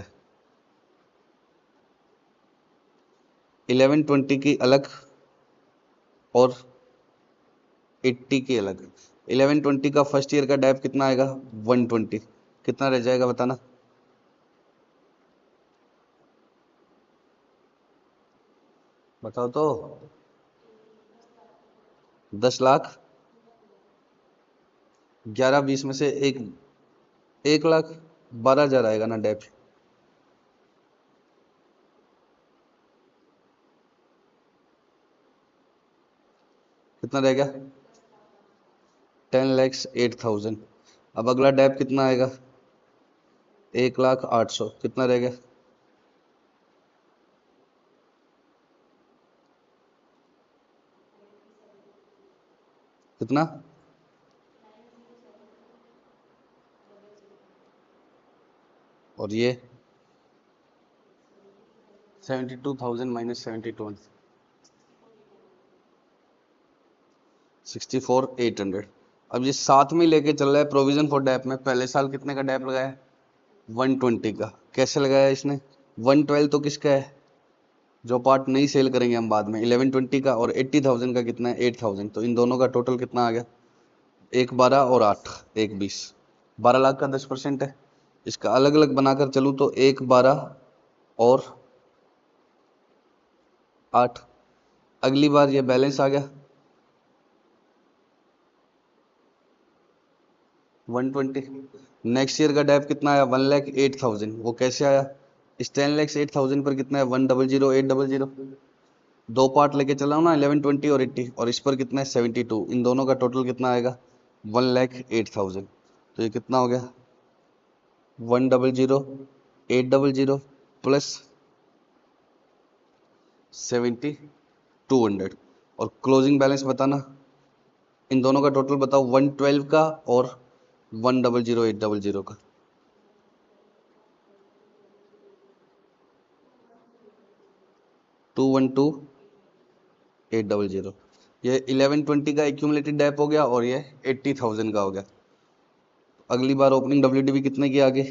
1120 की अलग और 80 की अलग। 1120 का फर्स्ट ईयर का डेप कितना आएगा? 120। कितना रह जाएगा बताना? बताओ तो। 10 लाख, 11-20 में से 1 लाख 12,000 आएगा ना डेप। कितना रह गया? 10,08,000। अब अगला डेप कितना आएगा? 1,08,000। कितना रह गया? कितना? और ये 72,000 माइनस 72, 64,800। अब ये साथ में लेके चल रहा है प्रोविजन फॉर डेप में। पहले साल कितने का डेप लगाया? 120 का। कैसे लगाया इसने? 112 तो किसका है? जो पार्ट नहीं सेल करेंगे हम बाद में। 1120 का। और 80,000 का कितना है? 8,000। तो इन दोनों का टोटल कितना आ गया? 1,12 और 8, 1,20। 12 लाख का 10% है। इसका अलग अलग बनाकर चलूँ तो 1,12 और 8। अगली बार ये बैलेंस आ गया 120। नेक्स्ट ईयर का डेप कितना आया? 1,08,000। वो कैसे आया? इस 10,08,000 पर कितना है? 1,00,800। दो पार्ट लेके चला हूं ना, 1120 और 80। और इस पर कितना है? 72। इन दोनों का टोटल कितना आएगा? 1,08,000। तो ये कितना हो गया? 1,00,800 प्लस 7,200। और क्लोजिंग बैलेंस बताना। इन दोनों का टोटल बताओ, 112 का और 1,00,800 का। 212,800। ये 1120 का एक्यूमुलेटेड डेप हो गया और ये 80,000 का हो गया। अगली बार ओपनिंग WDV कितने की आ गई?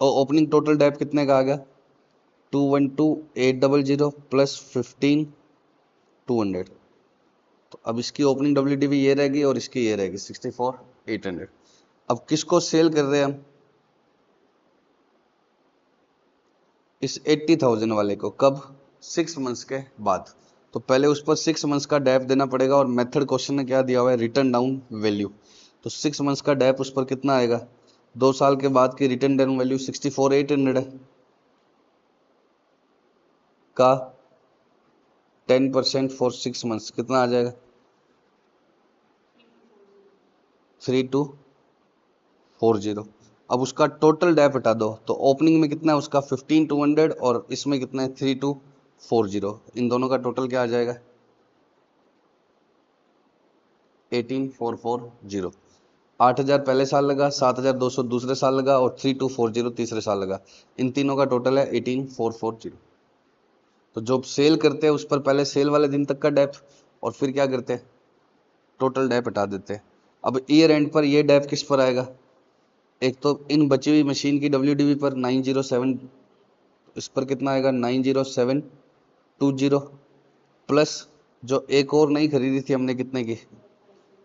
और ओपनिंग टोटल डेप कितने का आ गया? 212,800 प्लस 15,200। तो अब इसकी ओपनिंग WDV ये रहेगी और इसकी ये रहेगी 64,800। अब किसको सेल कर रहे हैं हम? इस 80,000 वाले को। कब? 6 मंथ्स के बाद। तो पहले उस पर 6 मंथ्स का डेप देना पड़ेगा। और मेथड क्वेश्चन में क्या दिया हुआ है? Return down value. तो 6 मंथ्स का डेप उस पर कितना आएगा? 2 साल के बाद की रिटर्न डाउन वैल्यू 64,800 है का 10% फॉर 6 मंथ्स कितना आ जाएगा? 3,240। अब उसका टोटल डेप हटा दो तो ओपनिंग में कितना है उसका? 15,200 और इसमें कितना है? 3,240। इन दोनों का टोटल क्या आ जाएगा? 18,440। 8,000 पहले साल लगा, 7,200 दूसरे साल लगा और 3,240 तीसरे साल लगा। इन तीनों का टोटल है 18,440। तो जो सेल करते हैं उस पर पहले सेल वाले दिन तक का डेप और फिर क्या करते हैं? टोटल डेप हटा देते हैं। अब ईयर एंड पर ये डेप किस पर आएगा? एक तो इन बची हुई मशीन की WDV पर 907। इस पर कितना आएगा? 90720 प्लस जो एक और नई खरीदी थी हमने कितने की?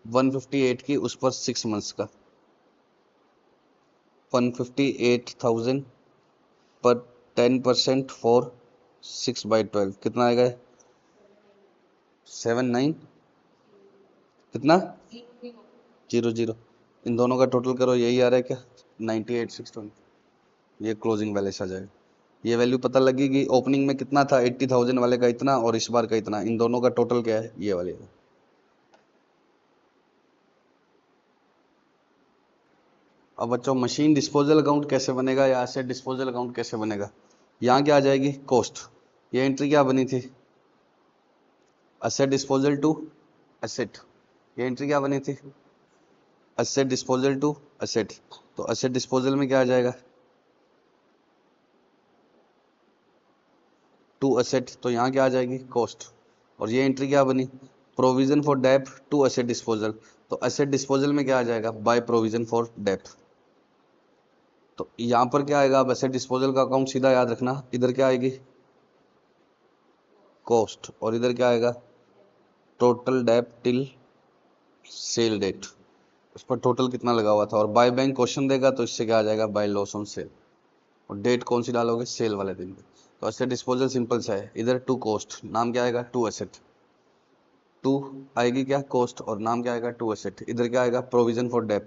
158 की। उस पर 6 मंथ्स का 158,000 पर 10% फॉर 6/12 कितना आएगा? 79 कितना? 00। इन दोनों का टोटल करो, यही आ रहा है क्या? 98,620। ये क्लोजिंग बैलेंस आ जाएगा। ये वैल्यू पता लगेगी ओपनिंग में कितना था 80,000 वाले का इतना और इस बार का इतना। इन दोनों का टोटल क्या है? ये वाले। अब बच्चों मशीन डिस्पोजल अकाउंट कैसे बनेगा या एसेट डिस्पोजल अकाउंट कैसे बनेगा? यहाँ क्या आ जाएगी? कॉस्ट। ये एंट्री क्या बनी थी? Asset disposal to asset. ये एंट्री क्या बनी थी? Asset disposal to asset. तो एसेट डिस्पोजल में क्या आ जाएगा? To asset. तो यहाँ क्या आ जाएगी? कॉस्ट। और ये एंट्री क्या बनी? Provision for dep to asset disposal. तो एसेट डिस्पोजल में क्या आ जाएगा? By provision for dep. तो यहाँ पर क्या आएगा? अब एसेट डिस्पोजल का अकाउंट सीधा याद रखना। इधर क्या आएगी? कॉस्ट। और इधर क्या आएगा? Total dep till sale date. उस पर टोटल कितना लगा हुआ था। और बाय बैंक क्वेश्चन देगा तो इससे क्या आ जाएगा? By loss on sale. और डेट कौन सी डालोगे? सेल वाले दिन पे। तो एसेट डिस्पोजल सिंपल सा है, इधर टू कॉस्ट, नाम क्या आएगा टू एसेट, टू आएगी क्या कॉस्ट और नाम क्या आएगा टू एसेट, इधर क्या आएगा प्रोविजन फॉर डेट,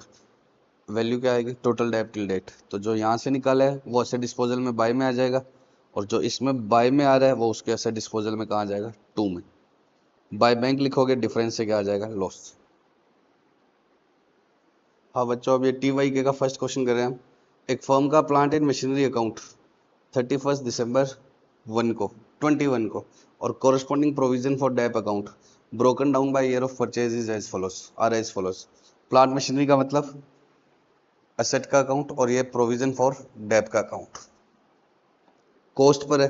वैल्यू क्या आएगी टोटल डेट टिल डेट। तो जो यहाँ से निकाला है वो एसेट डिस्पोजल में बाय में आ जाएगा, और जो इसमें बाय में आ रहा है वो उसके एसेट डिस्पोजल में कहाँ आ जाएगा टू में। बाय बैंक लिखोगे डिफरेंस से क्या आ जाएगा लॉस। हाँ बच्चों, अब ये TYK का फर्स्ट क्वेश्चन कर रहे हैं हम। एक फर्म का प्लांट एंड मशीनरी अकाउंट 31 दिसंबर 21 को और corresponding provision for dep account broken down by year of purchase as follows are as follows. Plant machinery का मतलब एसेट का अकाउंट और ये प्रोविजन फॉर डेप का अकाउंट कॉस्ट पर है।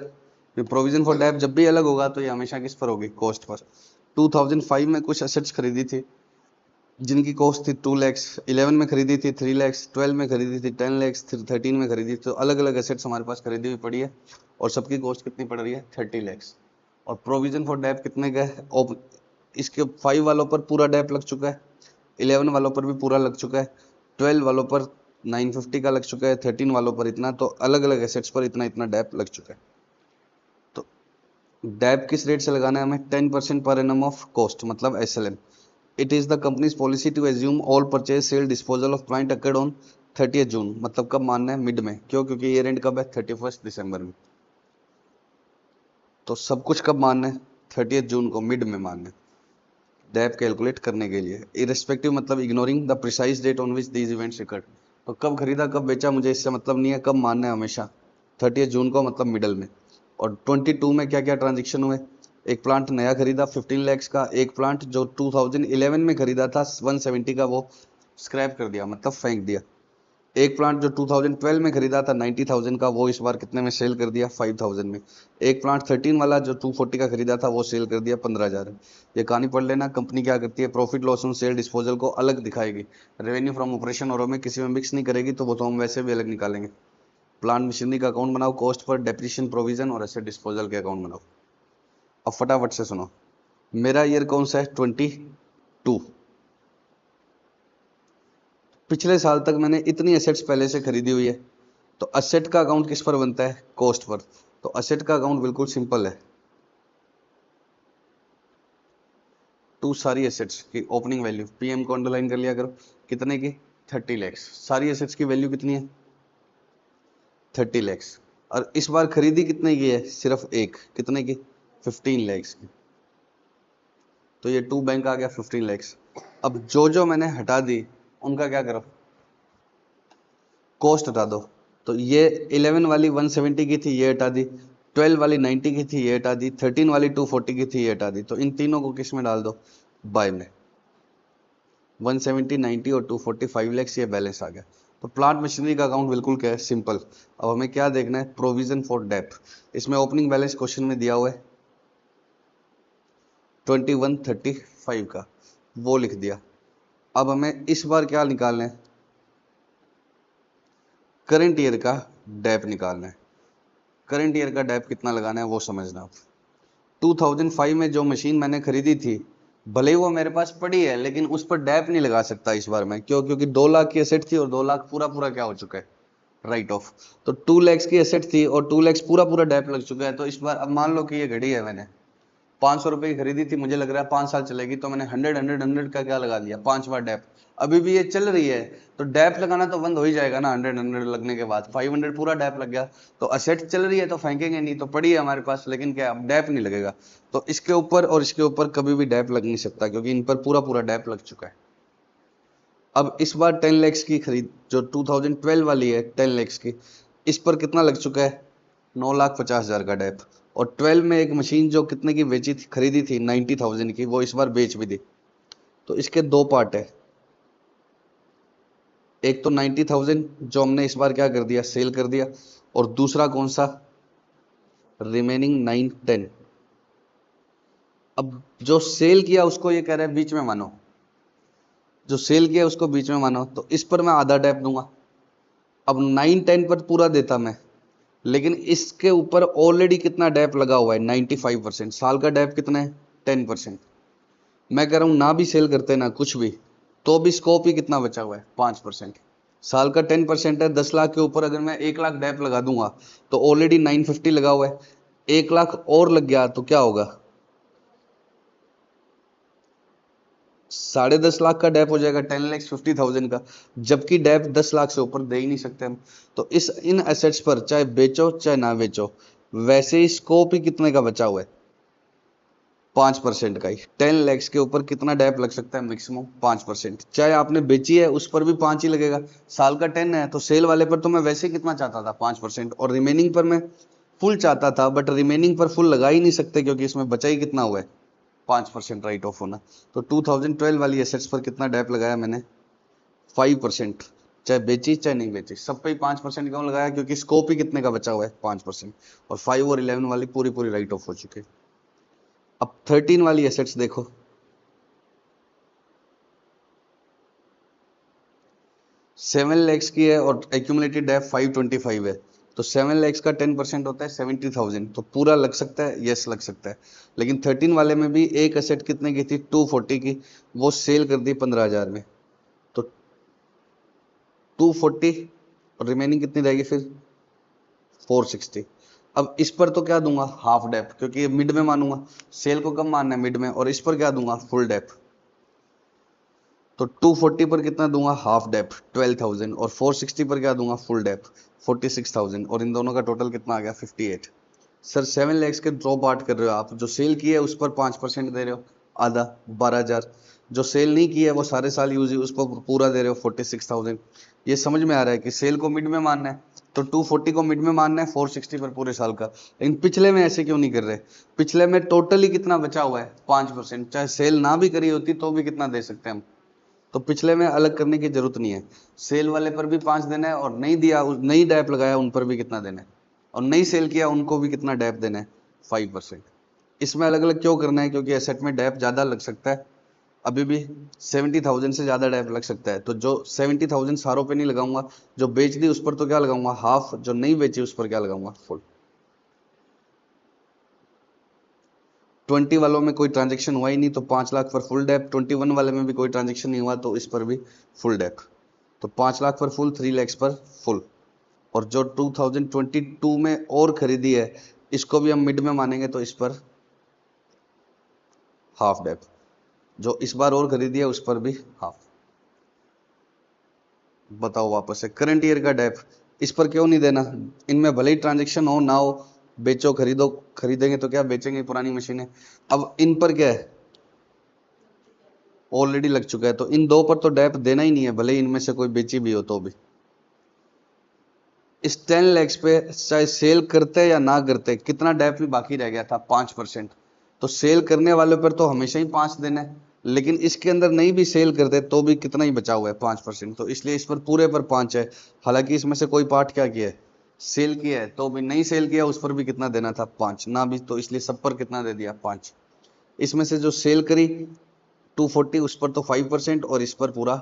प्रोविजन फॉर डेप जब भी अलग होगा तो ये हमेशा किस पर होगी कॉस्ट पर। 2005 में कुछ एसेट्स खरीदी थी जिनकी कॉस्ट थी 2 lakhs, 11 में खरीदी थी 3 lakhs, 12 में खरीदी थी 10 lakhs, 13 में खरीदी थी। तो अलग अलग एसेट्स हमारे पास खरीदी हुई पड़ी है और सबकी कॉस्ट कितनी पड़ रही है 30 lakhs। और प्रोविजन फॉर डेप कितने का है, इसके 5 वालों पर पूरा डेप लग चुका है, 11 वालों पर भी पूरा लग चुका है, 12 वालों पर 950 का लग चुका है, 13 वालों पर इतना। तो अलग अलग एसेट्स पर इतना इतना डेप लग चुका है। तो डेप किस रेट से लगाना है हमें 10% पर एनम ऑफ कॉस्ट मतलब SLM। It is the company's policy to assume all purchase, sale, disposal of plant occurred on 30th June। मतलब कब मानना है मिड में, क्यों क्योंकि ये रेंट कब है 31 दिसंबर में। तो सब कुछ कब मानना है 30th जून को मिड में मानना है डेप कैलकुलेट करने के लिए। इरेस्पेक्टिव मतलब ignoring the precise date on which these events recurred. तो कब खरीदा कब बेचा मुझे इससे मतलब नहीं है, कब मानना है हमेशा 30th जून को मतलब मिडल में। और 22 में क्या क्या ट्रांजेक्शन हुए, एक प्लांट नया खरीदा 15 lakhs का, एक प्लांट जो 2011 में खरीदा था 170 का वो स्क्रैप कर दिया मतलब फेंक दिया, एक प्लांट जो 2012 में खरीदा था 90,000 का वो इस बार कितने में सेल कर दिया 5,000 में, एक प्लांट 13 वाला जो 240 का खरीदा था वो सेल कर दिया 15,000। ये कहानी पढ़ लेना। कंपनी क्या करती है profit loss on sale disposal को अलग दिखाएगी, रेवेन्यू फ्रॉम ऑपरेशन और में किसी में मिक्स नहीं करेगी, तो वो तो हम वैसे भी अलग निकालेंगे। प्लांट मशीनरी का अकाउंट बनाओ, कॉस्ट पर डेप्रिसिएशन प्रोविजन और एसेट डिस्पोजल के अकाउंट बनाओ। अब फटाफट से सुनो, मेरा ईयर कौन सा है 22। पिछले साल तक मैंने इतनी एसेट्स पहले से खरीदी हुई है, तो एसेट का अकाउंट किस पर बनता है कॉस्ट पर। तो एसेट का अकाउंट बिल्कुल सिंपल है, टू सारी एसेट्स की ओपनिंग वैल्यू PM को अंडरलाइन कर लिया करो, कितने की 30 lakhs। सारी एसेट्स की वैल्यू कितनी है 30 lakhs। और इस बार खरीदी कितने की है सिर्फ एक, कितने की 15 lakhs की। तो ये टू बैंक आ गया 15 lakhs। अब जो जो मैंने हटा दी उनका क्या करो कॉस्ट हटा दो। तो ये 11 वाली 170 की थी ये हटा दी, 12 वाली 90 की थी ये हटा दी, 13 वाली 240 की थी ये हटा दी। तो इन तीनों को किस में डाल दो बाय में, 170, 90 और 240 5 lakhs ये बैलेंस आ गया। तो प्लांट मशीनरी का अकाउंट बिल्कुल क्या है सिंपल। अब हमें क्या देखना है प्रोविजन फॉर डेप। इसमें ओपनिंग बैलेंस क्वेश्चन में दिया हुआ है 2135 का, वो लिख दिया। अब हमें इस बार क्या निकालना है करंट ईयर का डेप निकालना है। करंट ईयर का डेप कितना लगाना है वो समझना आप। 2005 में जो मशीन मैंने खरीदी थी भले ही वो मेरे पास पड़ी है लेकिन उस पर डेप नहीं लगा सकता इस बार मैं, क्यों क्योंकि 2 लाख की एसेट थी और 2 लाख पूरा पूरा क्या हो चुका है राइट ऑफ। तो 2 lakhs की एसेट थी और 2 lakhs पूरा पूरा डेप लग चुका है। तो इस बार अब मान लो कि ये घड़ी है मैंने 500 रुपए की खरीदी थी, मुझे लग रहा है 5 साल चलेगी, तो मैंने 100 का क्या लगा दिया 5 बार डेप। अभी भी ये चल रही है तो डेप लगाना तो बंद हो ही जाएगा ना 100 लगने के बाद, 500 पूरा डेप लग गया। तो असेट चल रही है तो फेंकेंगे नहीं, तो पड़ी है हमारे पास, लेकिन क्या डेप नहीं लगेगा। तो इसके ऊपर और इसके ऊपर कभी भी डेप लग नहीं सकता क्योंकि इन पर पूरा पूरा डेप लग चुका है। अब इस बार 10 lakhs की खरीद जो 2012 वाली है 10 lakhs की, इस पर कितना लग चुका है 9,50,000 का डेप। और 12 में एक मशीन जो कितने की बेची थी खरीदी थी 90,000 की, वो इस बार बेच भी दी। तो इसके दो पार्ट है, एक तो 90,000 जो हमने इस बार क्या कर दिया सेल कर दिया, और दूसरा कौन सा रिमेनिंग 910। अब जो सेल किया उसको ये कह रहा है बीच में मानो, जो सेल किया उसको बीच में मानो, तो इस पर मैं आधा डेप दूंगा। अब 910 पर पूरा देता मैं, लेकिन इसके ऊपर ऑलरेडी कितना डेप लगा हुआ है 95%। साल का डेप कितना है 10%। मैं कह रहा हूं ना भी सेल करते ना कुछ भी, तो भी स्कोप ही कितना बचा हुआ है 5%। साल का 10% है, 10 लाख के ऊपर अगर मैं 1 लाख डेप लगा दूंगा तो ऑलरेडी 950 लगा हुआ है, 1 लाख और लग गया तो क्या होगा, 10.5 लाख का डेप हो जाएगा, 10,50,000 का, जबकि डेप 10 लाख से ऊपर दे ही नहीं सकते हम। तो इस इन एसेट्स पर चाहे बेचो चाहे ना बेचो, वैसे ही स्कोप ही कितने का बचा हुआ है, 5% का ही। 10 लाख के ऊपर कितना डेप लग सकता है, मैक्सिमम 5%। चाहे आपने बेची है उस पर भी 5 ही लगेगा, साल का 10 है तो सेल वाले पर तो मैं वैसे ही कितना चाहता था, 5%, और रिमेनिंग पर मैं फुल चाहता था, बट रिमेनिंग पर फुल लगा ही नहीं सकते क्योंकि इसमें बचा ही कितना हुआ है, 5% राइट ऑफ होना। तो 2012 वाली एसेट्स पर कितना डेप लगाया मैंने, 5%। चाहे बेची चाहे नहीं बेची, सब पे ही 5% क्यों लगाया, क्योंकि स्कोप ही कितने का बचा हुआ है, 5%। और 5 और 11 वाली पूरी पूरी राइट ऑफ हो चुकी है। अब 13 वाली एसेट्स देखो, 7 lakhs की है और एक्यूमुलेटेड डेप 525 है, तो 7 lakhs का 10% होता है 70,000, तो पूरा लग सकता है, यस लग सकता है। लेकिन 13 वाले में भी एक एसेट कितने की थी, 240 की, वो सेल कर दी 15,000 में, तो 240 और रिमेनिंग कितनी रहेगी फिर 460। अब इस पर तो क्या दूंगा, हाफ डेप, क्योंकि ये मिड में मानूंगा, सेल को कब मानना है, मिड में, और इस पर क्या दूंगा, फुल डेप। तो 240 पर कितना दूंगा, हाफ डेप 12,000, और 460 पर क्या दूंगा, फुल डेप 46,000, और इन दोनों का टोटल कितना आ गया, 58। सर 7 lakhs के ड्रॉप आउट कर रहे हो आप, जो सेल की है उस पर 5% दे रहे हो, आधा 12,000, जो सेल नहीं की है वो सारे साल यूज ही, उस पर पूरा दे रहे हो 46,000। ये समझ में आ रहा है कि सेल को मिड में मानना है, तो 240 को मिड में मानना है, 460 पर पूरे साल का। लेकिन पिछले में ऐसे क्यों नहीं कर रहे, पिछले में टोटली कितना बचा हुआ है, 5%, चाहे सेल ना भी करी होती तो भी कितना दे सकते हैं हम। तो पिछले में अलग करने की जरूरत नहीं है, सेल वाले पर भी 5 देना है, और नहीं दिया, नई डैप लगाया उन पर भी कितना देना है, और नहीं सेल किया उनको भी कितना डैप देना है, 5%। इसमें अलग अलग क्यों करना है, क्योंकि एसेट में डैप ज्यादा लग सकता है, अभी भी 70,000 से ज्यादा डैप लग सकता है, तो जो 70,000 सारों पे नहीं लगाऊंगा, जो बेच दी उस पर तो क्या लगाऊंगा, हाफ, जो नहीं बेची उस पर क्या लगाऊंगा, फुल। 20 वालों में कोई ट्रांजेक्शन हुआ ही नहीं, तो 5 लाख पर फुल डेप, 21 वाले में भी कोई ट्रांजेक्शन नहीं हुआ, तो इस पर भी फुल डेप। तो 5 लाख पर फुल, 3 lakhs पर फुल। और जो 2022 में और खरीदी है, इसको भी हम मिड में मानेंगे, तो इस पर हाफ डेप। जो इस बार और खरीदी है उस पर भी हाफ। बताओ वापस से, करंट ईयर का डेप इस पर क्यों नहीं देना, इनमें भले ही ट्रांजेक्शन हो ना हो, बेचो खरीदो, खरीदेंगे तो क्या, बेचेंगे पुरानी मशीनें। अब इन पर क्या है, ऑलरेडी लग चुका है, तो इन दो पर तो डेप देना ही नहीं है, भले ही इनमें से कोई बेची भी हो तो भी। इस 10 lakhs पे चाहे सेल करते या ना करते, कितना डेप भी बाकी रह गया था, 5%। तो सेल करने वाले पर तो हमेशा ही 5 देना है, लेकिन इसके अंदर नहीं भी सेल करते तो भी कितना ही बचा हुआ है, 5%, तो इसलिए इस पर पूरे पर 5 है। हालांकि इसमें से कोई पार्ट क्या किया है, सेल किया है, तो भी नहीं सेल किया उस पर भी कितना देना था, 5 ना भी, तो इसलिए सब पर कितना दे दिया, 5। इसमें से जो सेल करी 240, उस पर तो 5%, और इस पर पूरा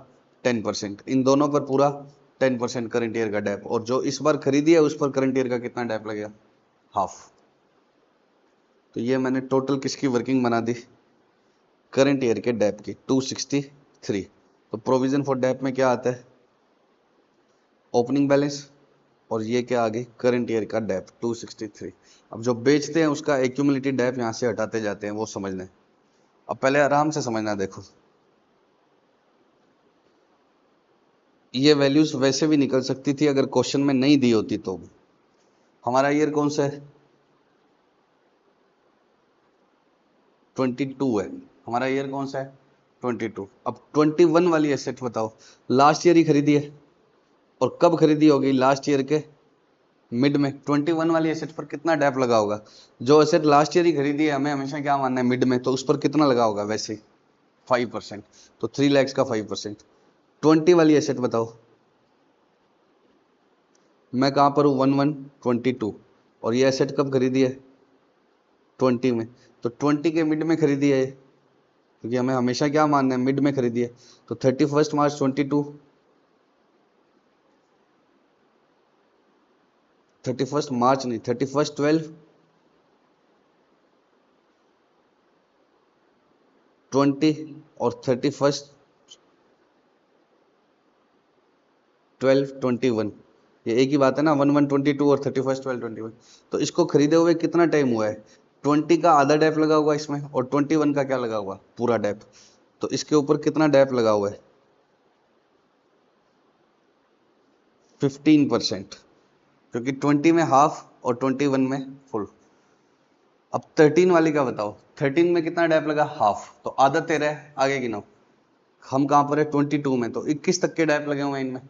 10%, इन दोनों पर पूरा 10% करंट ईयर का डेप, और जो इस बार खरीदी है उस पर करंट ईयर का कितना डेप लगेगा, हाफ। तो ये मैंने टोटल किसकी वर्किंग बना दी, करंट ईयर के डेप की, 263। तो प्रोविजन फॉर डेप में क्या आता है, ओपनिंग बैलेंस, और ये क्या आ गई, करंट ईयर का डेप 263। अब जो बेचते हैं उसका एक्यूमुलेटेड डेप यहाँ से हटाते जाते हैं, वो समझना है। अब पहले आराम से समझना, देखो ये वैल्यूज वैसे भी निकल सकती थी अगर क्वेश्चन में नहीं दी होती तो भी। हमारा ईयर कौन सा है, 22 है, हमारा ईयर कौन सा है, 22। अब 21 वाली एसेट बताओ, लास्ट ईयर ही खरीदी है, और कब खरीदी होगी, लास्ट ईयर के मिड में। 21 वाली एसेट पर कितना डेप लगा होगा, जो एसेट लास्ट ईयर ही खरीदी है हमें हमेशा क्या मानना है, मिड में, तो उस पर कितना लगा होगा, वैसे 5%, तो 3 lakhs का 5%। 20 वाली एसेट बताओ, मैं कहाँ पर हूँ, 1122, और ये एसेट कब खरीदी है, 20 में, तो 20 के मिड में खरीदी है, क्योंकि हमें हमेशा क्या मानना है, मिड में खरीदी है। तो 31 मार्च 22, 31 मार्च नहीं, 31 12 20, और 31 12 21, ये एक ही बात है ना, 1122 और 31 12 21। तो इसको खरीदे हुए कितना टाइम हुआ है, 20 का आधा डेप लगा हुआ है इसमें, और 21 का क्या लगा हुआ, पूरा डेप। तो इसके ऊपर कितना डेप लगा हुआ है, 15%, क्योंकि 20 में हाफ और 21 में फुल। अब 13 वाली का बताओ, 13 में कितना डेप लगा, हाफ, तो आधा 13 है, आगे गिनो। हम कहां पर है, 22 में, तो 21 तक के डेप लगे हुए हैं इनमें।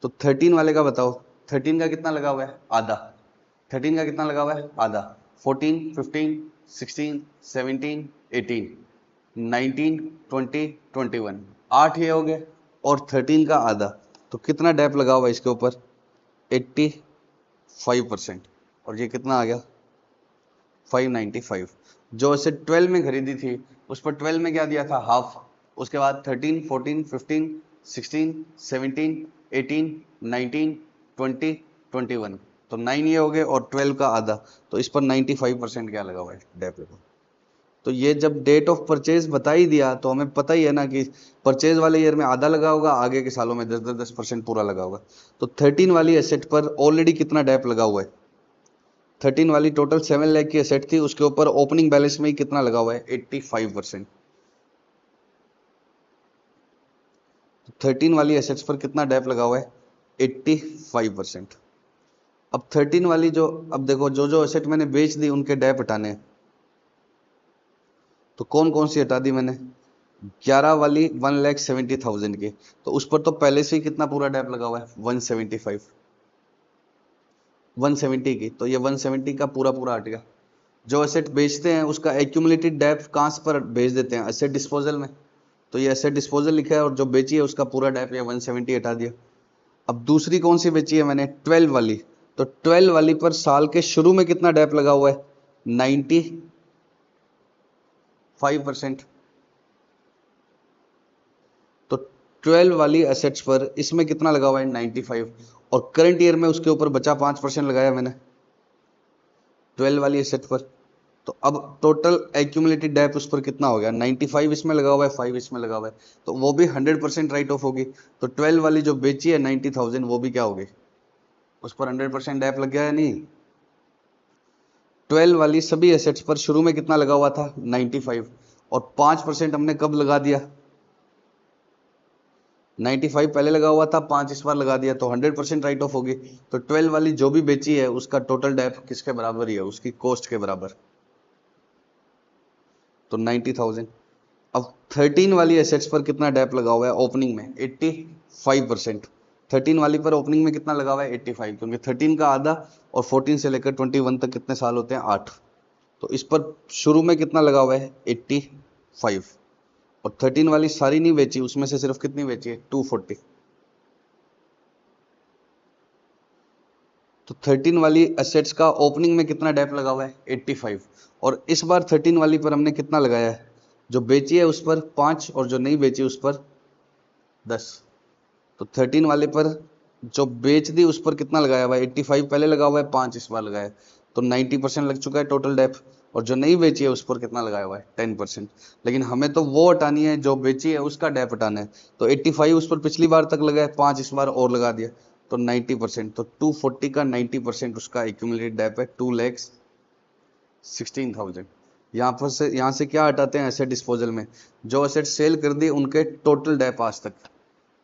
तो 13 वाले का बताओ, 13 का कितना लगा हुआ है, आधा। 13 का कितना लगा हुआ है, आधा। 14 15 16 17 18 19 20 21, 8 ये हो गए, और 13 का आधा, तो कितना डेप लगा हुआ है इसके ऊपर, 85%। और ये कितना आ गया, 595। जो इसे 12 में खरीदी थी, उस पर 12 में क्या दिया था, हाफ। उसके बाद 13 14 15 16 17 18 19 20 21, तो 9 ये हो गए, और 12 का आधा, तो इस पर 95% क्या लगा हुआ है, डेप लगा। तो ये जब डेट ऑफ परचेज बता ही दिया, तो हमें पता ही है ना कि परचेज वाले ईयर में आधा लगा होगा, आगे के सालों में 10% पूरा लगा होगा। तो 13 वाली एसेट पर ऑलरेडी कितना डेप लगा हुआ है, 13 वाली टोटल 7 लाख की एसेट थी, उसके ऊपर ओपनिंग बैलेंस में ही कितना लगा हुआ है, 85%। 13 वाली एसेट्स पर कितना डेप लगा हुआ है, 85%। अब 13 वाली जो, अब देखो जो जो एसेट मैंने बेच दी उनके डेप हटाने, तो कौन कौन सी हटा दी मैंने, 11 वाली 1,70,000 की, तो उस पर तो पहले से ही कितना पूरा डेप लगा हुआ है, 175, 170 की, तो ये 170 का पूरा पूरा हट गया। जो एसेट बेचते हैं उसका एक्यूमुलेटेड डेप कहां पर भेज देते हैं, एसेट डिस्पोजल में, तो ये एसेट डिस्पोजल लिखा है, और जो बेची है उसका पूरा डेप ये 170 हटा दिया। अब दूसरी कौन सी बेची है मैंने, 12 वाली, तो 12 वाली पर साल के शुरू में कितना डेप लगा हुआ है, 95%। तो 12 वाली एसेट्स पर इसमें कितना लगा हुआ है, 95, और करंट ईयर में उसके ऊपर बचा 5% लगाया मैंने 12 वाली एसेट पर। तो अब टोटल एक्यूमुलेटेड डेप उस पर कितना हो गया, 95 इसमें लगा हुआ है, 5 इसमें लगा हुआ है, तो वो भी 100% राइट ऑफ होगी। तो 12 वाली जो बेची है 90,000, वो भी क्या होगी, उस पर 100% डेप लग गया है, नहीं। 12 वाली सभी एसेट्स पर शुरू में कितना लगा हुआ था, 95, और 5% हमने कब लगा दिया, 95 पहले लगा हुआ था, 5 इस बार लगा दिया, तो 100% राइट ऑफ होगी। तो 12 वाली जो भी बेची है उसका टोटल डेप किसके बराबर ही है, उसकी कॉस्ट के बराबर, तो 90,000। अब 13 वाली एसेट्स पर कितना डेप लगा हुआ है ओपनिंग में, 85%। 13 वाली पर ओपनिंग में कितना लगा हुआ है, 85, क्योंकि 13 का आधा, और 14 से लेकर 21 तक कितने साल होते हैं, 8। तो इस पर शुरू में कितना लगा हुआ है, 85, और 13 वाली सारी नहीं बेची, उसमें से सिर्फ कितनी बेची है, 240। तो 13 वाली एसेट्स का ओपनिंग में कितना डेप लगा हुआ है, 85, और इस बार 13 वाली पर हमने कितना लगाया है, जो बेची है उस पर 5, और जो नहीं बेची उस पर 10। तो 13 वाले पर जो बेच दी उस पर कितना लगाया हुआ है, 85 पहले लगा हुआ है, 5 इस बार लगाया, तो 90% लग चुका है टोटल डेप। और जो नहीं बेची है उस पर कितना लगाया हुआ है, 10%। लेकिन हमें तो वो हटानी है जो बेची है, उसका डेप हटाना है। तो 85 उस पर पिछली बार तक लगा है, 5 इस बार और लगा दिया, तो 90%। तो 240 का 90% उसका एक्यूमुलेटेड डेप है 2,16,000। यहाँ से क्या हटाते हैं एसेट डिस्पोजल में, जो एसेट सेल कर दी उनके टोटल डेप आज तक।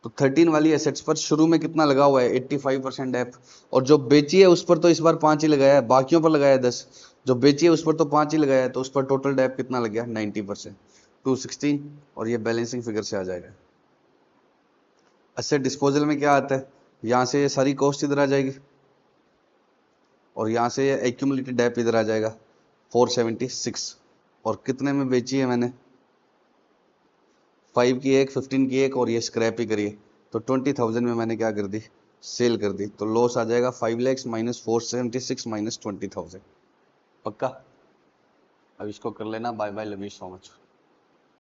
तो 13 वाली एसेट्स पर शुरू में कितना लगा हुआ है, 85% डेप, और जो बेची है उस पर तो इस बार 5 ही लगाया है, बाकियों पर लगाया है 10। जो बेची है उस पर तो 5 ही लगाया है, तो उस पर टोटल डेप कितना लग गया, 90%, 216। और ये बैलेंसिंग फिगर से आ जाएगा। एसेट डिस्पोजल में क्या आता है, यहाँ से ये सारी कॉस्ट इधर आ जाएगी, और यहाँ से ये एक्यूमुलेटेड डेप इधर आ जाएगा 476। और कितने में बेची है मैंने, 5 की एक, 15 की एक, और ये स्क्रैप ही करिए, तो 20,000 में मैंने क्या कर दी, सेल कर दी। तो लॉस आ जाएगा 5 lakhs माइनस 476 माइनस 20,000। पक्का। अब इसको कर लेना, bye bye, love you so much.